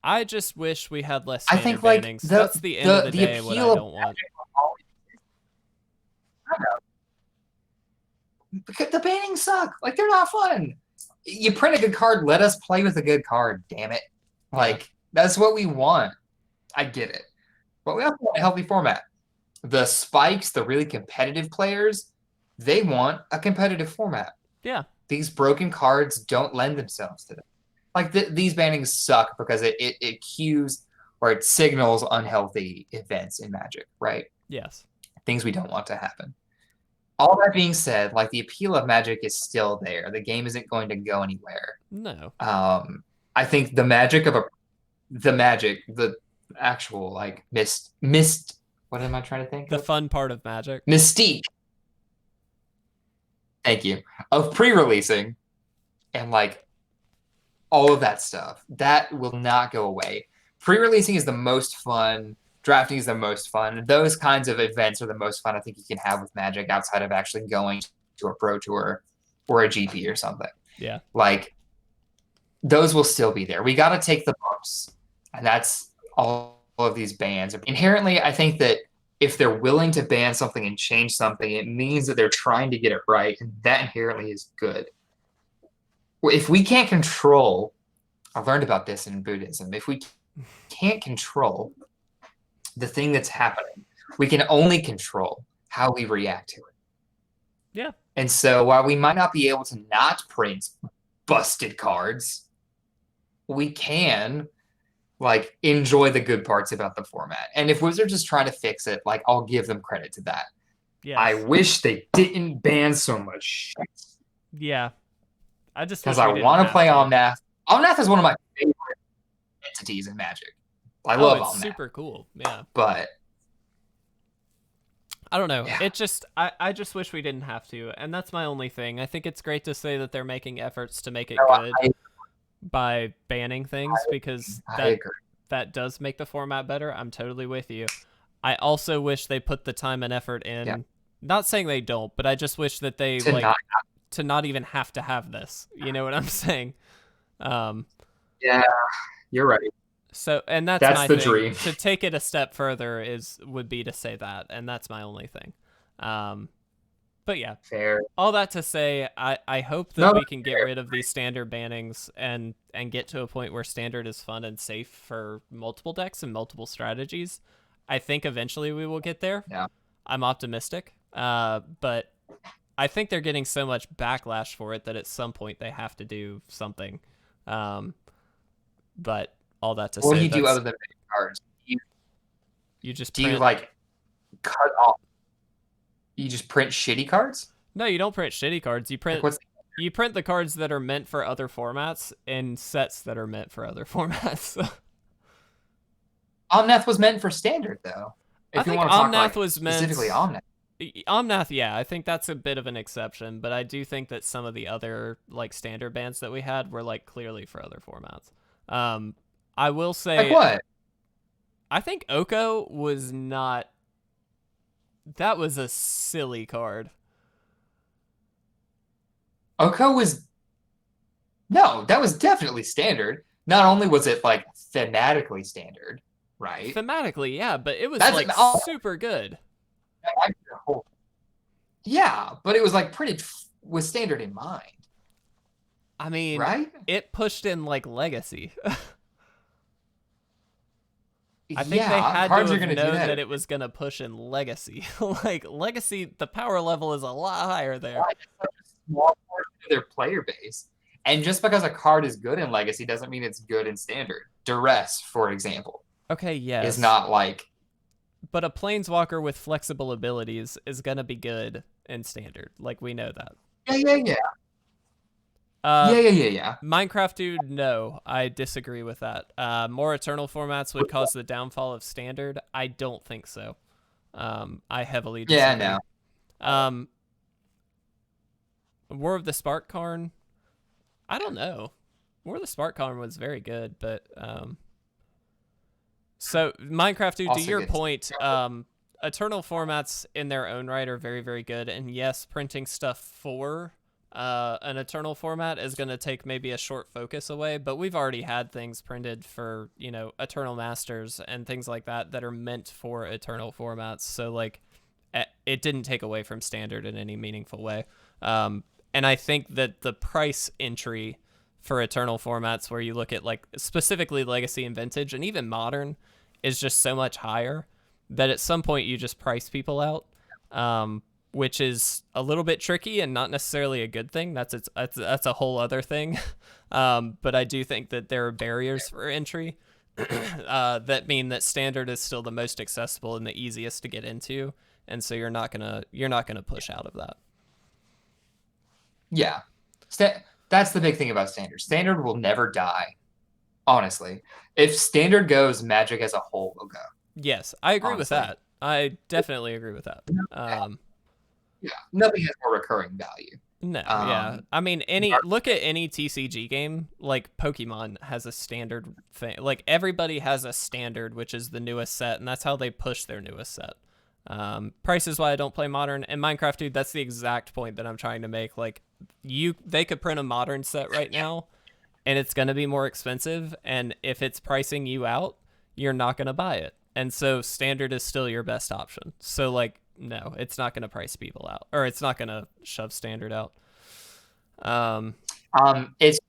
I just wish we had less I standard think like bannings. That's the end of the day. What I appeal of don't want. Because the bannings suck. Like they're not fun. You print a good card, let us play with a good card, damn it. Like that's what we want. I get it. But we also want a healthy format. The spikes, the really competitive players, they want a competitive format. Yeah. These broken cards don't lend themselves to that. Like these bannings suck because it cues or it signals unhealthy events in Magic, right? Yes. Things we don't want to happen. All that being said, like the appeal of Magic is still there. The game isn't going to go anywhere. No. I think the actual like mist. What am I trying to think The of? fun part of Magic. Mystique. Thank you. Of pre-releasing and like all of that stuff. That will not go away. Pre-releasing is the most fun. Drafting is the most fun. Those kinds of events are the most fun I think you can have with Magic outside of actually going to a Pro Tour or a GP or something. Yeah. Like, those will still be there. We got to take the bumps. And that's all of these bans. Inherently, I think that if they're willing to ban something and change something, it means that they're trying to get it right. And that inherently is good. If we can't control, I learned about this in Buddhism, if we can't control the thing that's happening, we can only control how we react to it. Yeah. And so while we might not be able to not print busted cards, we can like enjoy the good parts about the format. And if Wizards is trying to fix it, like I'll give them credit to that. Yes. I wish they didn't ban so much shit. Yeah. I just because I want to play Omnath. Omnath is one of my favorite entities in Magic. I love Omnath. Super cool. Yeah. But I don't know. Yeah. It just I just wish we didn't have to, and that's my only thing. I think it's great to say that they're making efforts to make it good by banning things because that does make the format better. I'm totally with you. I also wish they put the time and effort in. Yeah. Not saying they don't, but I just wish that they to not even have to have this. You know what I'm saying? Yeah, you're right. So, and that's my the thing. Dream. To take it a step further would be to say that, and that's my only thing. But yeah, fair. All that to say, I hope that we can get rid of these standard bannings and get to a point where standard is fun and safe for multiple decks and multiple strategies. I think eventually we will get there. Yeah. I'm optimistic. But I think they're getting so much backlash for it that at some point they have to do something. But all that to say, what do you do other than cards? You just do you like cut off? You just print shitty cards? No, you don't print shitty cards. You print you print the cards that are meant for other formats in sets that are meant for other formats. Omnath was meant for standard, though. I think Omnath was meant specifically Omnath. Omnath, yeah, I think that's a bit of an exception, but I do think that some of the other like standard bans that we had were like clearly for other formats. I will say, like what? I think Oko was not. That was a silly card. Oko was. No, that was definitely standard. not only was it like thematically standard, right? Thematically, yeah, but it was That's like oh, super good. yeah, but it was like pretty with standard in mind, I mean, right? it pushed in like Legacy. I think they Yeah, had to cards are have going to do known that. that it was going to push in Legacy. Like, Legacy, the power level is a lot higher there. It's such a small portion of their player base. And just because a card is good in Legacy doesn't mean it's good in Standard. Duress, for example, Okay, is yes. not like. But a Planeswalker with flexible abilities is going to be good in Standard. Like, we know that. Yeah. Uh, Yeah. Minecraft dude, no, I disagree with that. More Eternal formats would cause the downfall of Standard. I don't think so. I heavily disagree. Yeah, Um, War of the Spark Karn, I don't know. War of the Spark Karn was very good, but so Minecraft dude, to your point, Eternal formats in their own right are very, very good, and yes, printing stuff for an Eternal format is going to take maybe a short focus away, but we've already had things printed for, Eternal Masters and things like that that are meant for Eternal formats. So, like, it didn't take away from Standard in any meaningful way. And I think that the price entry for Eternal formats, where you look at, like, specifically Legacy and Vintage and even Modern, is just so much higher that at some point you just price people out. Which is a little bit tricky and not necessarily a good thing. That's a whole other thing. But I do think that there are barriers for entry that mean that Standard is still the most accessible and the easiest to get into, and so you're not gonna push out of that. Yeah. That's the big thing about Standard. Standard will never die, honestly. If Standard goes, Magic as a whole will go. Yes, I agree with Honestly. that. I definitely agree with that. Yeah, nothing has more recurring value. No, yeah. I mean, look at any TCG game, like Pokemon has a standard thing. Like, everybody has a standard, which is the newest set, and that's how they push their newest set. Price is why I don't play Modern. And Minecraft, dude, that's the exact point that I'm trying to make. Like, they could print a Modern set right now, and it's going to be more expensive, and if it's pricing you out, you're not going to buy it. And so Standard is still your best option. So, like, no, it's not going to price people out, or it's not going to shove Standard out. It's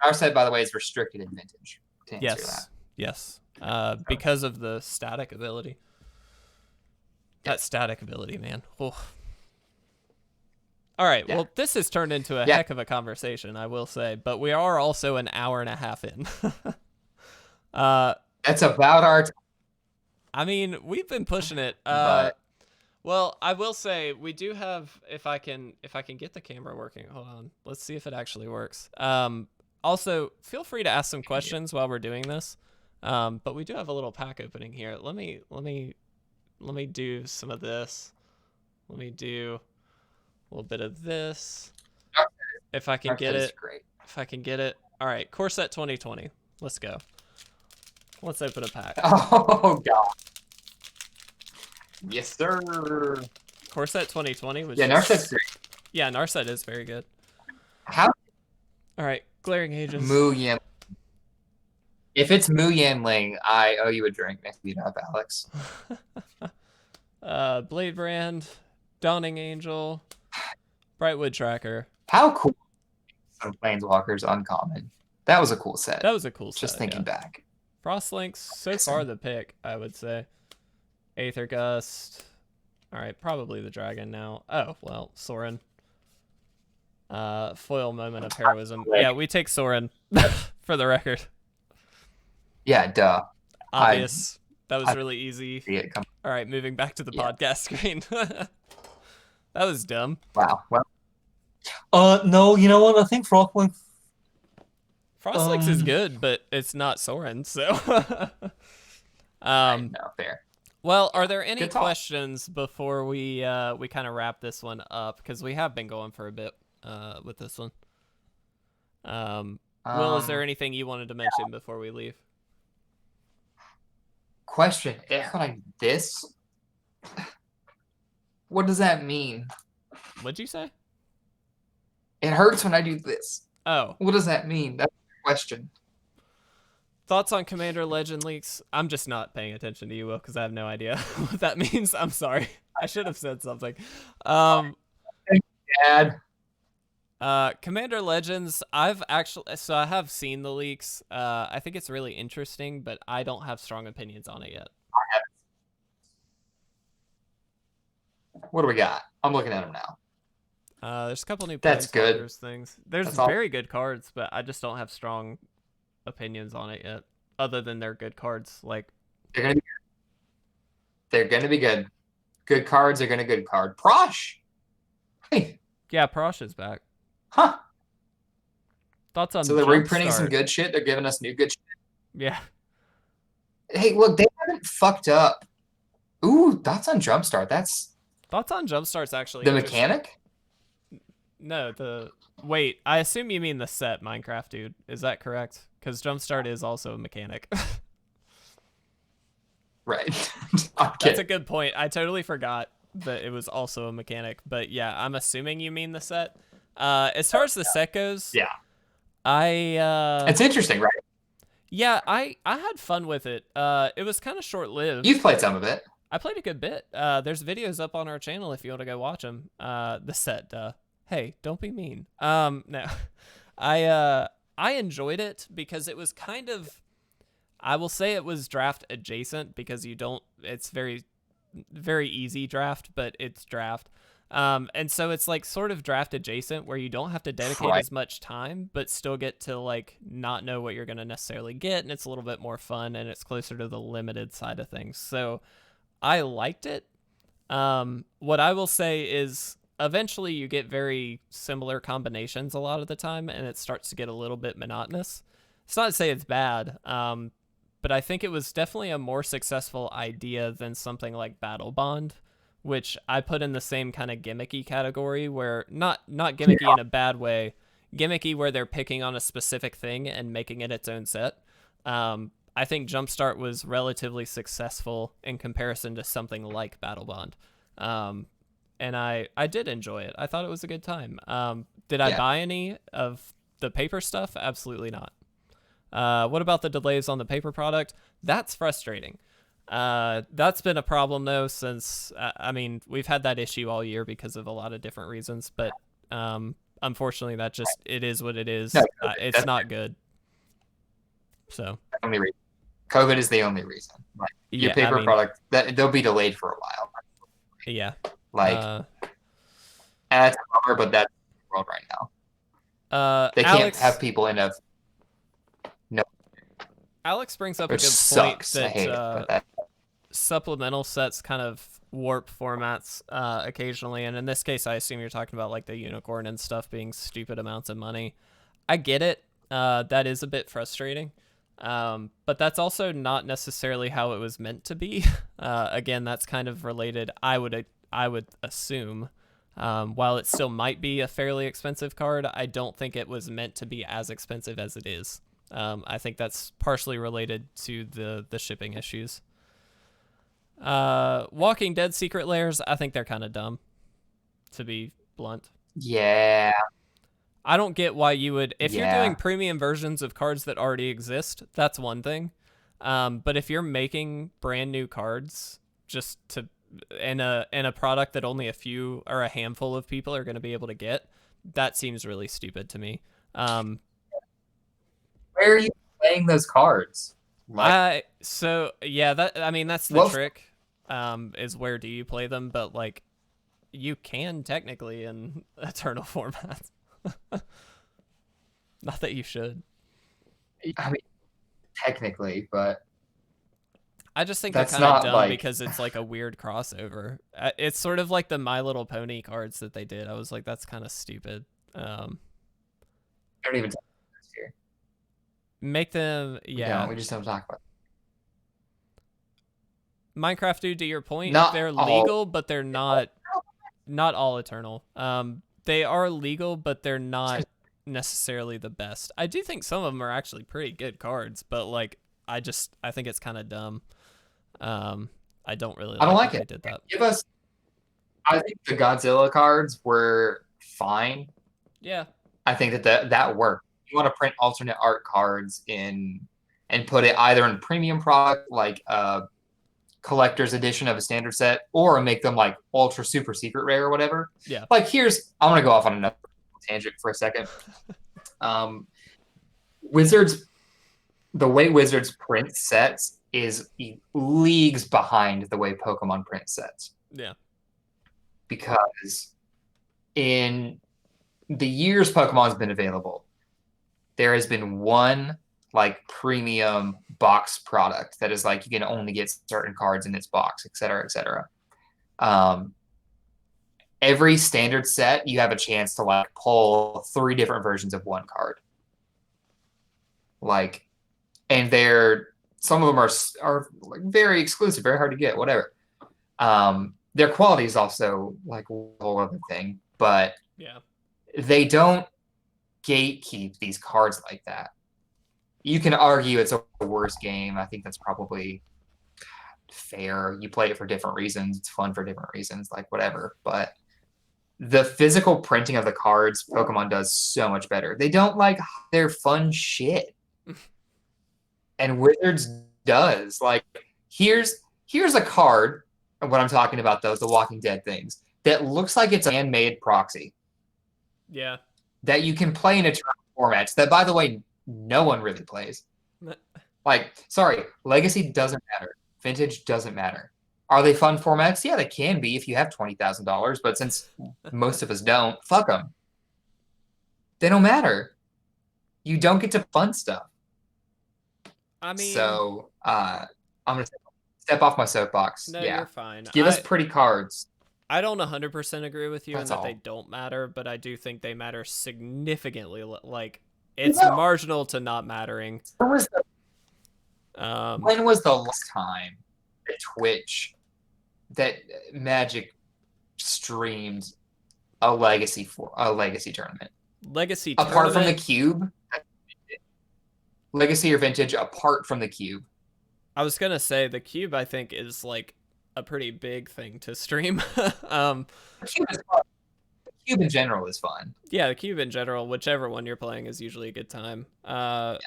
our set, by the way, is restricted in Vintage. To answer that. Yes. Because of the static ability. That static ability, man. Oh. All right. Yeah. Well, this has turned into a heck of a conversation, I will say, but we are also an hour and a half in. That's about our time. I mean, we've been pushing it. Well, I will say we do have, if I can get the camera working. Hold on. Let's see if it actually works. Also, feel free to ask some questions while we're doing this. But we do have a little pack opening here. Let me do some of this. Let me do a little bit of this. If I can get it. Great. If I can get it. All right, Core Set 2020. Let's go. Let's open a pack. Oh God. Yes, sir. Core Set 2020 was Narset's great. Yeah, Narset is very good. How? All right, Glaring Ages. Mu Yan. If it's Mu Yanling, I owe you a drink next meet up, Alex. Blade Brand, Dawning Angel, Brightwood Tracker. How cool! Some Planeswalkers uncommon. That was a cool set. That was a cool set. Just thinking back. Frostlinks, so far the pick, I would say. Aether Gust. All right, probably the dragon now. Oh, well, Sorin. Foil Moment of Heroism. Yeah, we take Sorin for the record. Yeah, duh. Obvious. That was really easy. All right, moving back to the podcast screen. That was dumb. Wow. Well. No, you know what? I think Frostlinks is good, but it's not Sorin, so. No, fair. Well, are there any questions before we kind of wrap this one up? Because we have been going for a bit with this one. Will, is there anything you wanted to mention before we leave? Question: if like this, what does that mean? What'd you say? It hurts when I do this. Oh. What does that mean? That's the question. Thoughts on Commander Legend leaks? I'm just not paying attention to you, Will, because I have no idea what that means. I'm sorry. I should have said something. Um, Dad. Commander Legends, I have seen the leaks. I think it's really interesting, but I don't have strong opinions on it yet. What do we got? I'm looking at them now. There's a couple new That's good. Planeswalkers things. There's That's all. very good cards, but I just don't have strong opinions on it yet, other than they're good cards. Like, They're gonna be good. They're gonna be good. Good cards are gonna good card. Prosh. Hey. yeah, Prosh is back. Huh. Thoughts on So they're reprinting some Jumpstart? good shit. They're giving us new good shit. Yeah. Hey, look, they haven't fucked up. Ooh, thoughts on Jumpstart. That's Thoughts on Jumpstart's actually the interesting. mechanic? No, wait. I assume you mean the set Minecraft, dude. Is that correct? Because Jumpstart is also a mechanic. Right. That's a good point. I totally forgot that it was also a mechanic. But yeah, I'm assuming you mean the set. As far as the set goes, Yeah. It's interesting, right? Yeah, I had fun with it. It was kind of short-lived. You've played some of it. I played a good bit. There's videos up on our channel if you want to go watch them. The set, hey, don't be mean. No, I enjoyed it because it was kind of, I will say it was draft adjacent because it's very, very easy draft, but it's draft. And so it's like sort of draft adjacent where you don't have to dedicate as much time, but still get to like not know what you're going to necessarily get. And it's a little bit more fun and it's closer to the limited side of things. So I liked it. What I will say is eventually you get very similar combinations a lot of the time, and it starts to get a little bit monotonous. It's not to say it's bad, but I think it was definitely a more successful idea than something like Battle Bond, which I put in the same kind of gimmicky category where not gimmicky in a bad way, gimmicky where they're picking on a specific thing and making it its own set. I think Jumpstart was relatively successful in comparison to something like Battle Bond. And I did enjoy it. I thought it was a good time. Did I buy any of the paper stuff? Absolutely not. What about the delays on the paper product? That's frustrating. That's been a problem though since I mean we've had that issue all year because of a lot of different reasons, but unfortunately that just it is what it is. No, it's not good. So only reason. COVID is the only reason. Like your paper product that they'll be delayed for a while. Yeah. Like that's a bummer, but that's the world right now. They Alex, can't have people in a Alex brings up a good sucks. point I hate it, but supplemental sets kind of warp formats occasionally, and in this case I assume you're talking about like the unicorn and stuff being stupid amounts of money. I get it. That is a bit frustrating. But that's also not necessarily how it was meant to be. Again, that's kind of related, I would assume. While it still might be a fairly expensive card, I don't think it was meant to be as expensive as it is. I think that's partially related to the shipping issues. Walking Dead Secret Lairs, I think they're kind of dumb, to be blunt. Yeah. I don't get why you would, if you're doing premium versions of cards that already exist, that's one thing. But if you're making brand new cards just to in a product that only a few or a handful of people are going to be able to get, that seems really stupid to me. Where are you playing those cards? So yeah, that's the trick. Is where do you play them? But like, you can technically in Eternal formats. Not that you should. I mean, technically, but I just think that's kind of dumb because it's like a weird crossover. It's sort of like the My Little Pony cards that they did. I was like, that's kind of stupid. I don't even talk about this here. Make them, yeah. No, we just don't talk about it. Minecraft, dude, to your point, they're all legal, but they're not all Eternal. They are legal, but they're not necessarily the best. I do think some of them are actually pretty good cards, but like I think it's kind of dumb. I don't really like, I don't like it. They did that. I think the Godzilla cards were fine. Yeah. I think that worked. You want to print alternate art cards in and put it either in a premium product like a collector's edition of a standard set, or make them like ultra super secret rare or whatever. Yeah. Like I'm gonna go off on another tangent for a second. Wizards, the way Wizards print sets is leagues behind the way Pokemon print sets. Yeah. Because in the years Pokemon's been available, there has been one like premium box product that is like you can only get certain cards in its box, et cetera, et cetera. Every standard set, you have a chance to like pull 3 different versions of one card. Like, and some of them are like very exclusive, very hard to get, whatever. Their quality is also like a whole other thing, but yeah, they don't gatekeep these cards like that. You can argue it's a worse game. I think that's probably fair. You play it for different reasons. It's fun for different reasons, like whatever. But the physical printing of the cards, Pokemon does so much better. They don't like their fun shit. And Wizards does. Like, here's a card, and what I'm talking about, those the Walking Dead things, that looks like it's a handmade proxy. Yeah. That you can play in a formats that, by the way, no one really plays. Like, sorry, Legacy doesn't matter. Vintage doesn't matter. Are they fun formats? Yeah, they can be if you have $20,000, but since most of us don't, fuck them. They don't matter. You don't get to fun stuff. I mean, so I'm gonna step off my soapbox. No, yeah, you're fine. Give us pretty cards. I don't 100% agree with you in that all. They don't matter, but I do think they matter significantly. Like, it's marginal to not mattering. When was the last time that Twitch, that Magic streamed a legacy tournament? Legacy apart tournament? From the cube? Legacy or Vintage apart from the cube? I was gonna say the cube, I think, is like a pretty big thing to stream. The cube is fun. The cube in general is fun. Yeah, the cube in general, whichever one you're playing, is usually a good time. Yeah.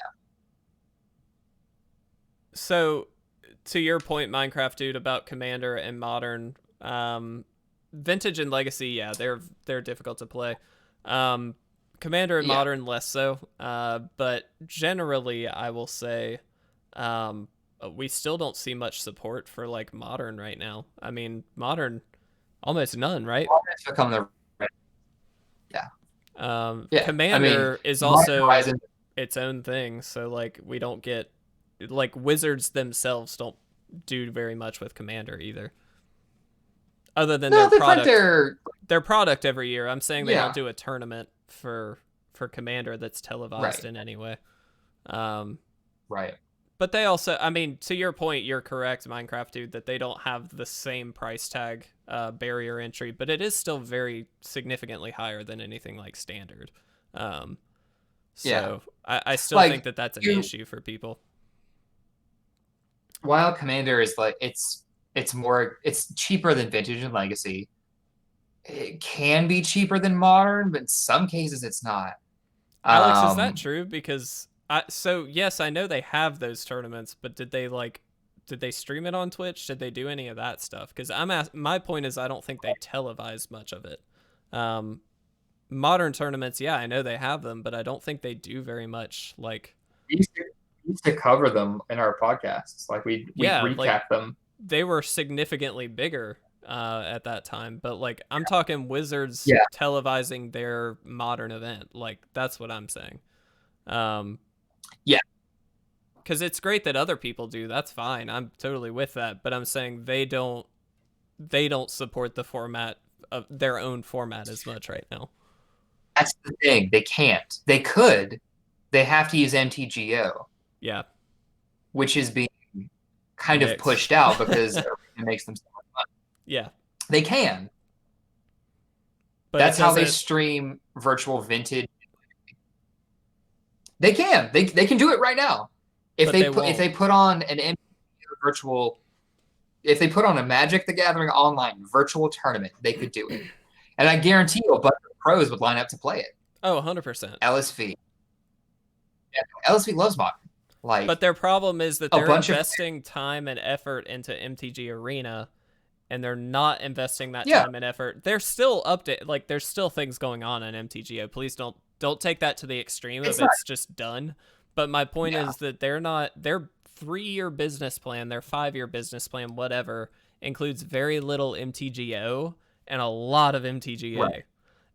So, to your point, Minecraft Dude, about Commander and Modern, Vintage and Legacy, yeah, they're difficult to play. Commander and Modern less so, but generally I will say we still don't see much support for like Modern right now. I mean, Modern, almost none, right? Commander is also its own thing, so like we don't get, like, Wizards themselves don't do very much with Commander either. Other than their product every year. I'm saying they don't do a tournament for Commander that's televised in any way. Right. But they also, I mean, to your point, you're correct, Minecraft Dude, that they don't have the same price tag barrier entry, but it is still very significantly higher than anything like Standard. So I still think that that's an issue for people. While Commander is like, it's cheaper than Vintage and Legacy. It can be cheaper than Modern, but in some cases it's not. Alex, is that true? Because yes, I know they have those tournaments, but did they stream it on Twitch? Did they do any of that stuff? Because my point is, I don't think they televise much of it. Modern tournaments, yeah, I know they have them, but I don't think they do very much. Like, we used to cover them in our podcasts. Like we recap them. They were significantly bigger at that time, but like I'm talking Wizards televising their Modern event. Like, that's what I'm saying. Because it's great that other people do. That's fine. I'm totally with that. But I'm saying they don't support the format of their own format as much right now. That's the thing. They can't. They could. They have to use MTGO. Yeah. Which is being kind of pushed out because it makes them so much money. Yeah. They can. But that's how they stream virtual Vintage. They can. They can do it right now. If they put on an virtual, if they put on a Magic the Gathering online virtual tournament, they could do it. And I guarantee you a bunch of pros would line up to play it. Oh, 100%. LSV. Yeah, LSV loves Modern. Like But their problem is that a they're bunch of investing time and effort into MTG Arena, and they're not investing that yeah, time and effort. They're still update, like there's still things going on in MTGO. Please don't take that to the extreme of it's not it's just done. But my point yeah is that they're not their 3-year business plan, their 5-year business plan, whatever, includes very little MTGO and a lot of MTGA. right.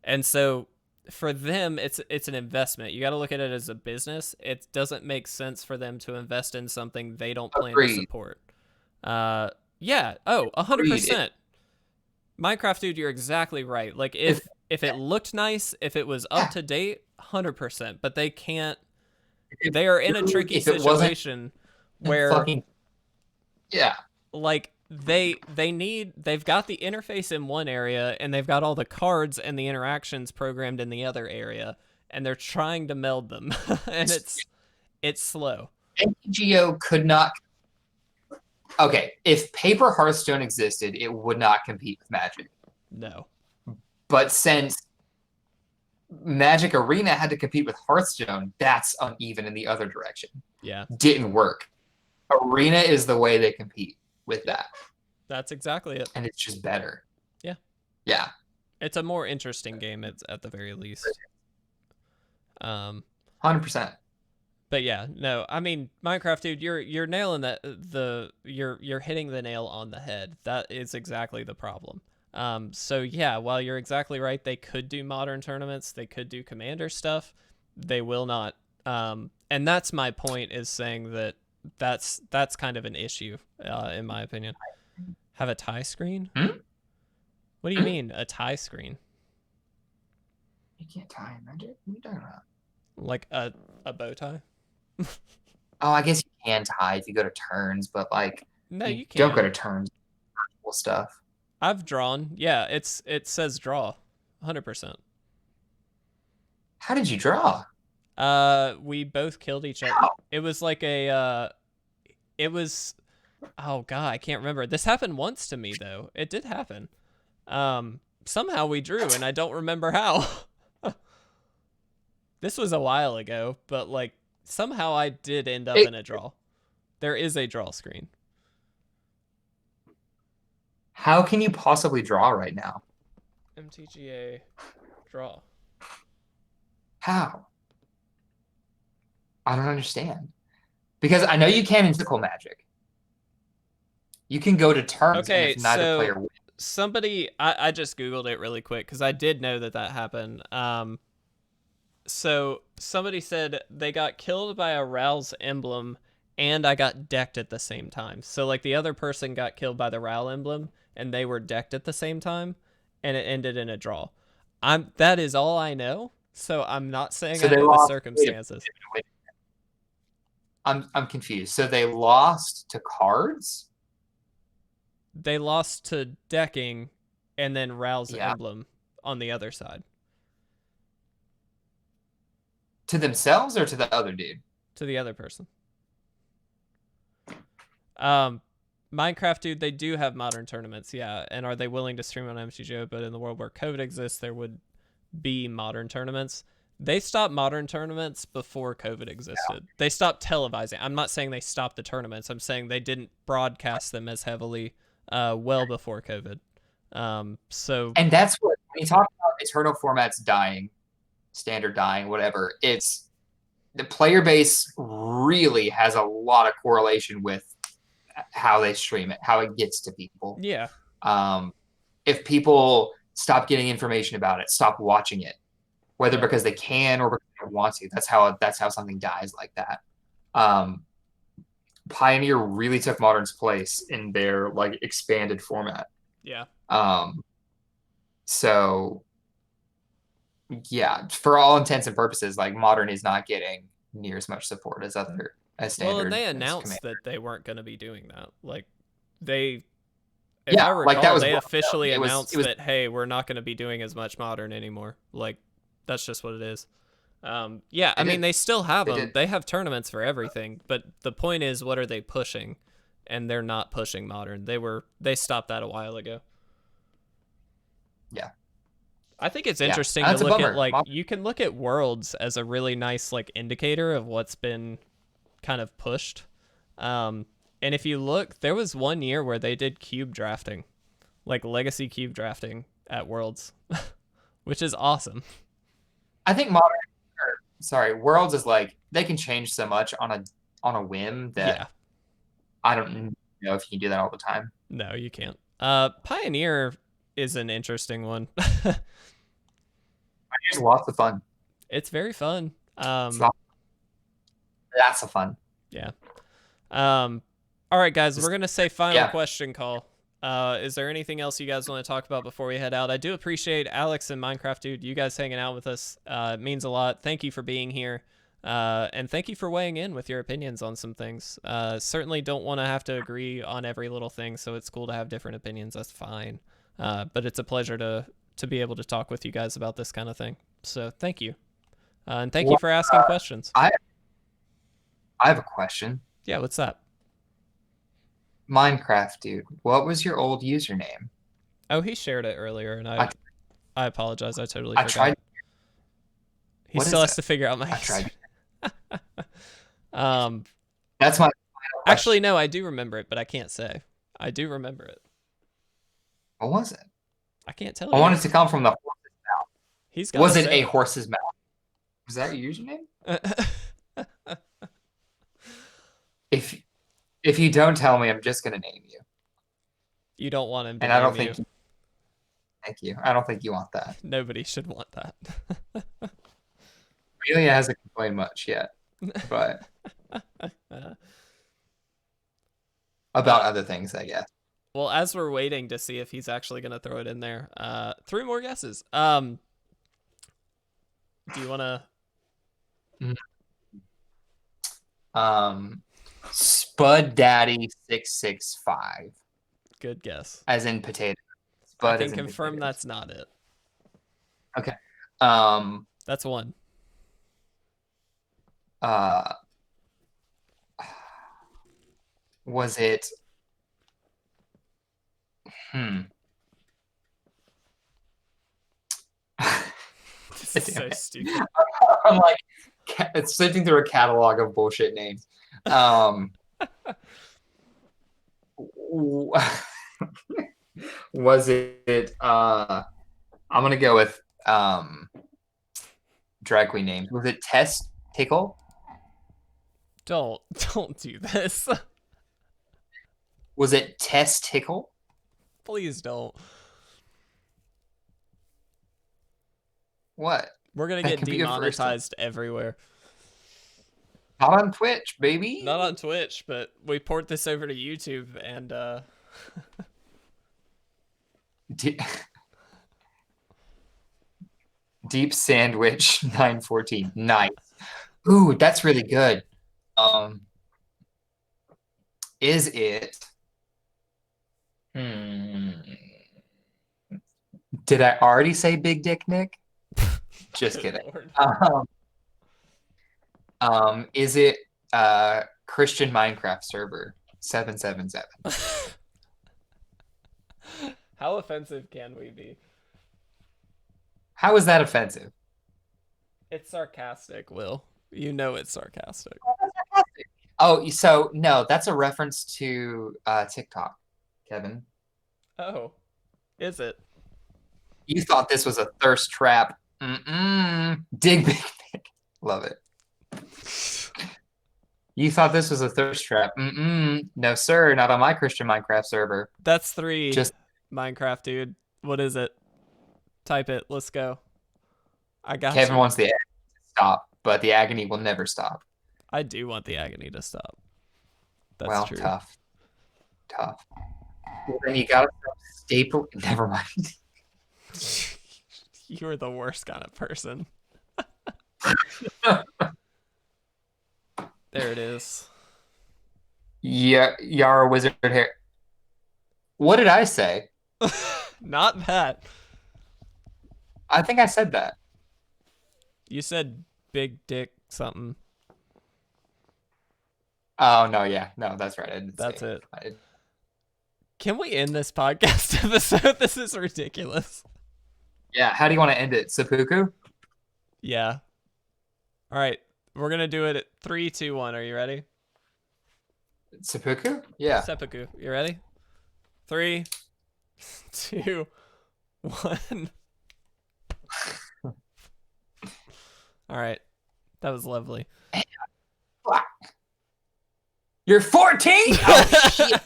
And so for them, it's an investment. You got to look at it as a business. It doesn't make sense for them to invest in something they don't plan to Agreed. support. Yeah. Oh, Agreed. 100%. Minecraft, dude, you're exactly right. Like If if it looked nice, if it was up yeah, to date, 100%. But they can't. if, They are in a tricky if it wasn't situation where fucking yeah, like they've got the interface in one area and they've got all the cards and the interactions programmed in the other area, and they're trying to meld them, and it's slow. NGO could not. Okay, if Paper Hearthstone existed, it would not compete with Magic. No. But since Magic Arena had to compete with Hearthstone, that's uneven in the other direction. Yeah. Didn't work. Arena is the way they compete with that. That's exactly it. And it's just better. Yeah. Yeah. It's a more interesting game at the very least. 100%. But yeah, no, I mean, Minecraft, dude, you're nailing that. You're hitting the nail on the head. That is exactly the problem. So yeah, while you're exactly right, they could do modern tournaments, they could do commander stuff, they will not. And that's my point, is saying that that's kind of an issue, in my opinion. Have a tie screen? What do you mean a tie screen? You can't tie in Magic? What are you talking about? Like a bow tie? Oh, I guess you can tie if you go to turns, but like No, you don't go can't. to turns. Stuff. I've drawn. Yeah, it says draw, 100%. How did you draw? We both killed each other. How? It was like it was, oh god, I can't remember. This happened once to me though. It did happen. Somehow we drew, and I don't remember how. This was a while ago, but like somehow I did end up in a draw. There is a draw screen. How can you possibly draw right now? MTGA draw. How? I don't understand. Because I know you can in Fickle Magic. You can go to turns, and Okay, if neither so player wins. somebody, I just Googled it really quick because I did know that happened. So somebody said they got killed by a Ral's emblem, and I got decked at the same time. So like the other person got killed by the Ral emblem, and they were decked at the same time, and it ended in a draw. That is all I know. So I'm not saying So I they know the lost. circumstances. I'm confused. So they lost to cards? They lost to decking, and then Ral's Yeah. emblem on the other side. To themselves or to the other dude? To the other person. Minecraft, dude, they do have modern tournaments, yeah. And are they willing to stream on MTGO? But in the world where COVID exists, there would be modern tournaments. They stopped modern tournaments before COVID existed. Yeah. They stopped televising. I'm not saying they stopped the tournaments. I'm saying they didn't broadcast them as heavily well before COVID. So, and that's what, when you talk about eternal formats dying, standard dying, whatever, it's the player base really has a lot of correlation with how they stream it, how it gets to people. Yeah. If people stop getting information about it, stop watching it, whether because they can or because they want to, that's how something dies like that. Pioneer really took Modern's place in their like expanded format. Yeah. So yeah, for all intents and purposes, like Modern is not getting near as much support as other as standard. Well, and they announced that they weren't going to be doing that. Like if yeah, I recall, like that was they officially announced it was, that, hey, we're not going to be doing as much Modern anymore. Like that's just what it is. Yeah, I mean, they still have them. They have tournaments for everything, but the point is, what are they pushing? And they're not pushing Modern. They stopped that a while ago. Yeah. I think it's interesting to look at, like, you can look at Worlds as a really nice, like, indicator of what's been kind of pushed. And if you look, there was one year where they did cube drafting, like legacy cube drafting at Worlds, which is awesome. I think Worlds is like they can change so much on a whim that Yeah. I don't know if you can do that all the time. No, you can't. Pioneer is an interesting one. Here's lots of fun. It's very fun. Lots of fun. Yeah. All right, guys, we're gonna say final Yeah. question call. Is there anything else you guys want to talk about before we head out? I do appreciate Alex and Minecraft Dude, you guys hanging out with us. It means a lot. Thank you for being here. And thank you for weighing in with your opinions on some things. Certainly don't want to have to agree on every little thing, so it's cool to have different opinions. That's fine. But it's a pleasure to be able to talk with you guys about this kind of thing. So thank you. And thank you for asking questions. I have a question. Yeah, what's that? Minecraft Dude, what was your old username? Oh, he shared it earlier, and I apologize. I totally I forgot. tried. He What still is has to figure out my. I tried. That's my. Actually, no, I do remember it, but I can't say. I do remember it. What was it? I can't tell I you. want it to come from the horse's mouth. He's Was it a horse's mouth? Was that your username? If you don't tell me, I'm just gonna name you. You don't want him to and I don't name think. you. Thank you. I don't think you want that. Nobody should want that. Amelia hasn't complained much yet, but about other things, I guess. Well, as we're waiting to see if he's actually going to throw it in there, 3 more guesses. Do you want to? Spud Daddy 665. Good guess. As in potato. Spud I can confirm that's not it. Okay. That's one. Was it? This is so stupid. I'm like, it's sifting through a catalog of bullshit names. Was it? I'm gonna go with drag queen names. Was it Test Tickle? Don't do this. Was it Test Tickle? Please don't. What? We're gonna get demonetized everywhere. Not on Twitch, baby. Not on Twitch, but we port this over to YouTube and Deep Sandwich 914. Nice. Ooh, that's really good. Is it? Did I already say Big Dick Nick? Just kidding. Is it Christian Minecraft server 777? How offensive can we be? How is that offensive? It's sarcastic, Will. You know it's sarcastic. Oh, so no, that's a reference to TikTok, Kevin. Oh, is it? You thought this was a thirst trap. Dig Big Nick. Love it. You thought this was a thirst trap. No, sir, not on my Christian Minecraft server. That's 3. Just Minecraft, dude. What is it? Type it. Let's go. I got Kevin you. wants the agony to stop, but the agony will never stop. I do want the agony to stop. That's well, true. Tough. Well, then you gotta staple. Never mind. You're the worst kind of person. There it is. Yeah, Yara Wizard Hair. What did I say? Not that. I think I said that. You said big dick something. Oh, no, yeah. No, that's right. I didn't That's say it. Can we end this podcast episode? This is ridiculous. Yeah, how do you want to end it? Seppuku? Yeah. All right. We're gonna do it at 3, 2, 1. Are you ready? Seppuku? Yeah. Seppuku. You ready? 3, 2, 1. All right. That was lovely. You're 14? Oh, shit.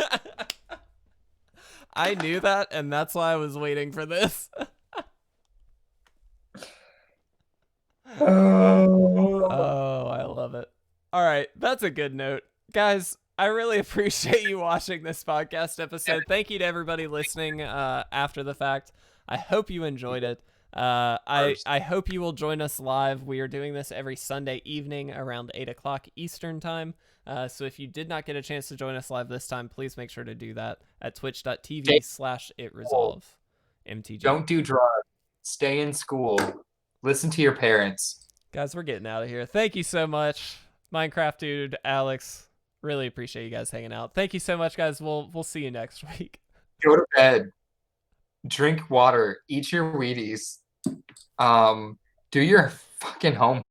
I knew that, and that's why I was waiting for this. Oh, I love it. All right, that's a good note. Guys, I really appreciate you watching this podcast episode. Thank you to everybody listening after the fact. I hope you enjoyed it. I hope you will join us live. We are doing this every Sunday evening around 8 o'clock Eastern time. So if you did not get a chance to join us live this time, please make sure to do that at twitch.tv/itresolve. MTG. Don't do drugs. Stay in school. Listen to your parents. Guys, we're getting out of here. Thank you so much, Minecraft Dude, Alex. Really appreciate you guys hanging out. Thank you so much, guys. We'll see you next week. Go to bed. Drink water. Eat your Wheaties. Do your fucking homework.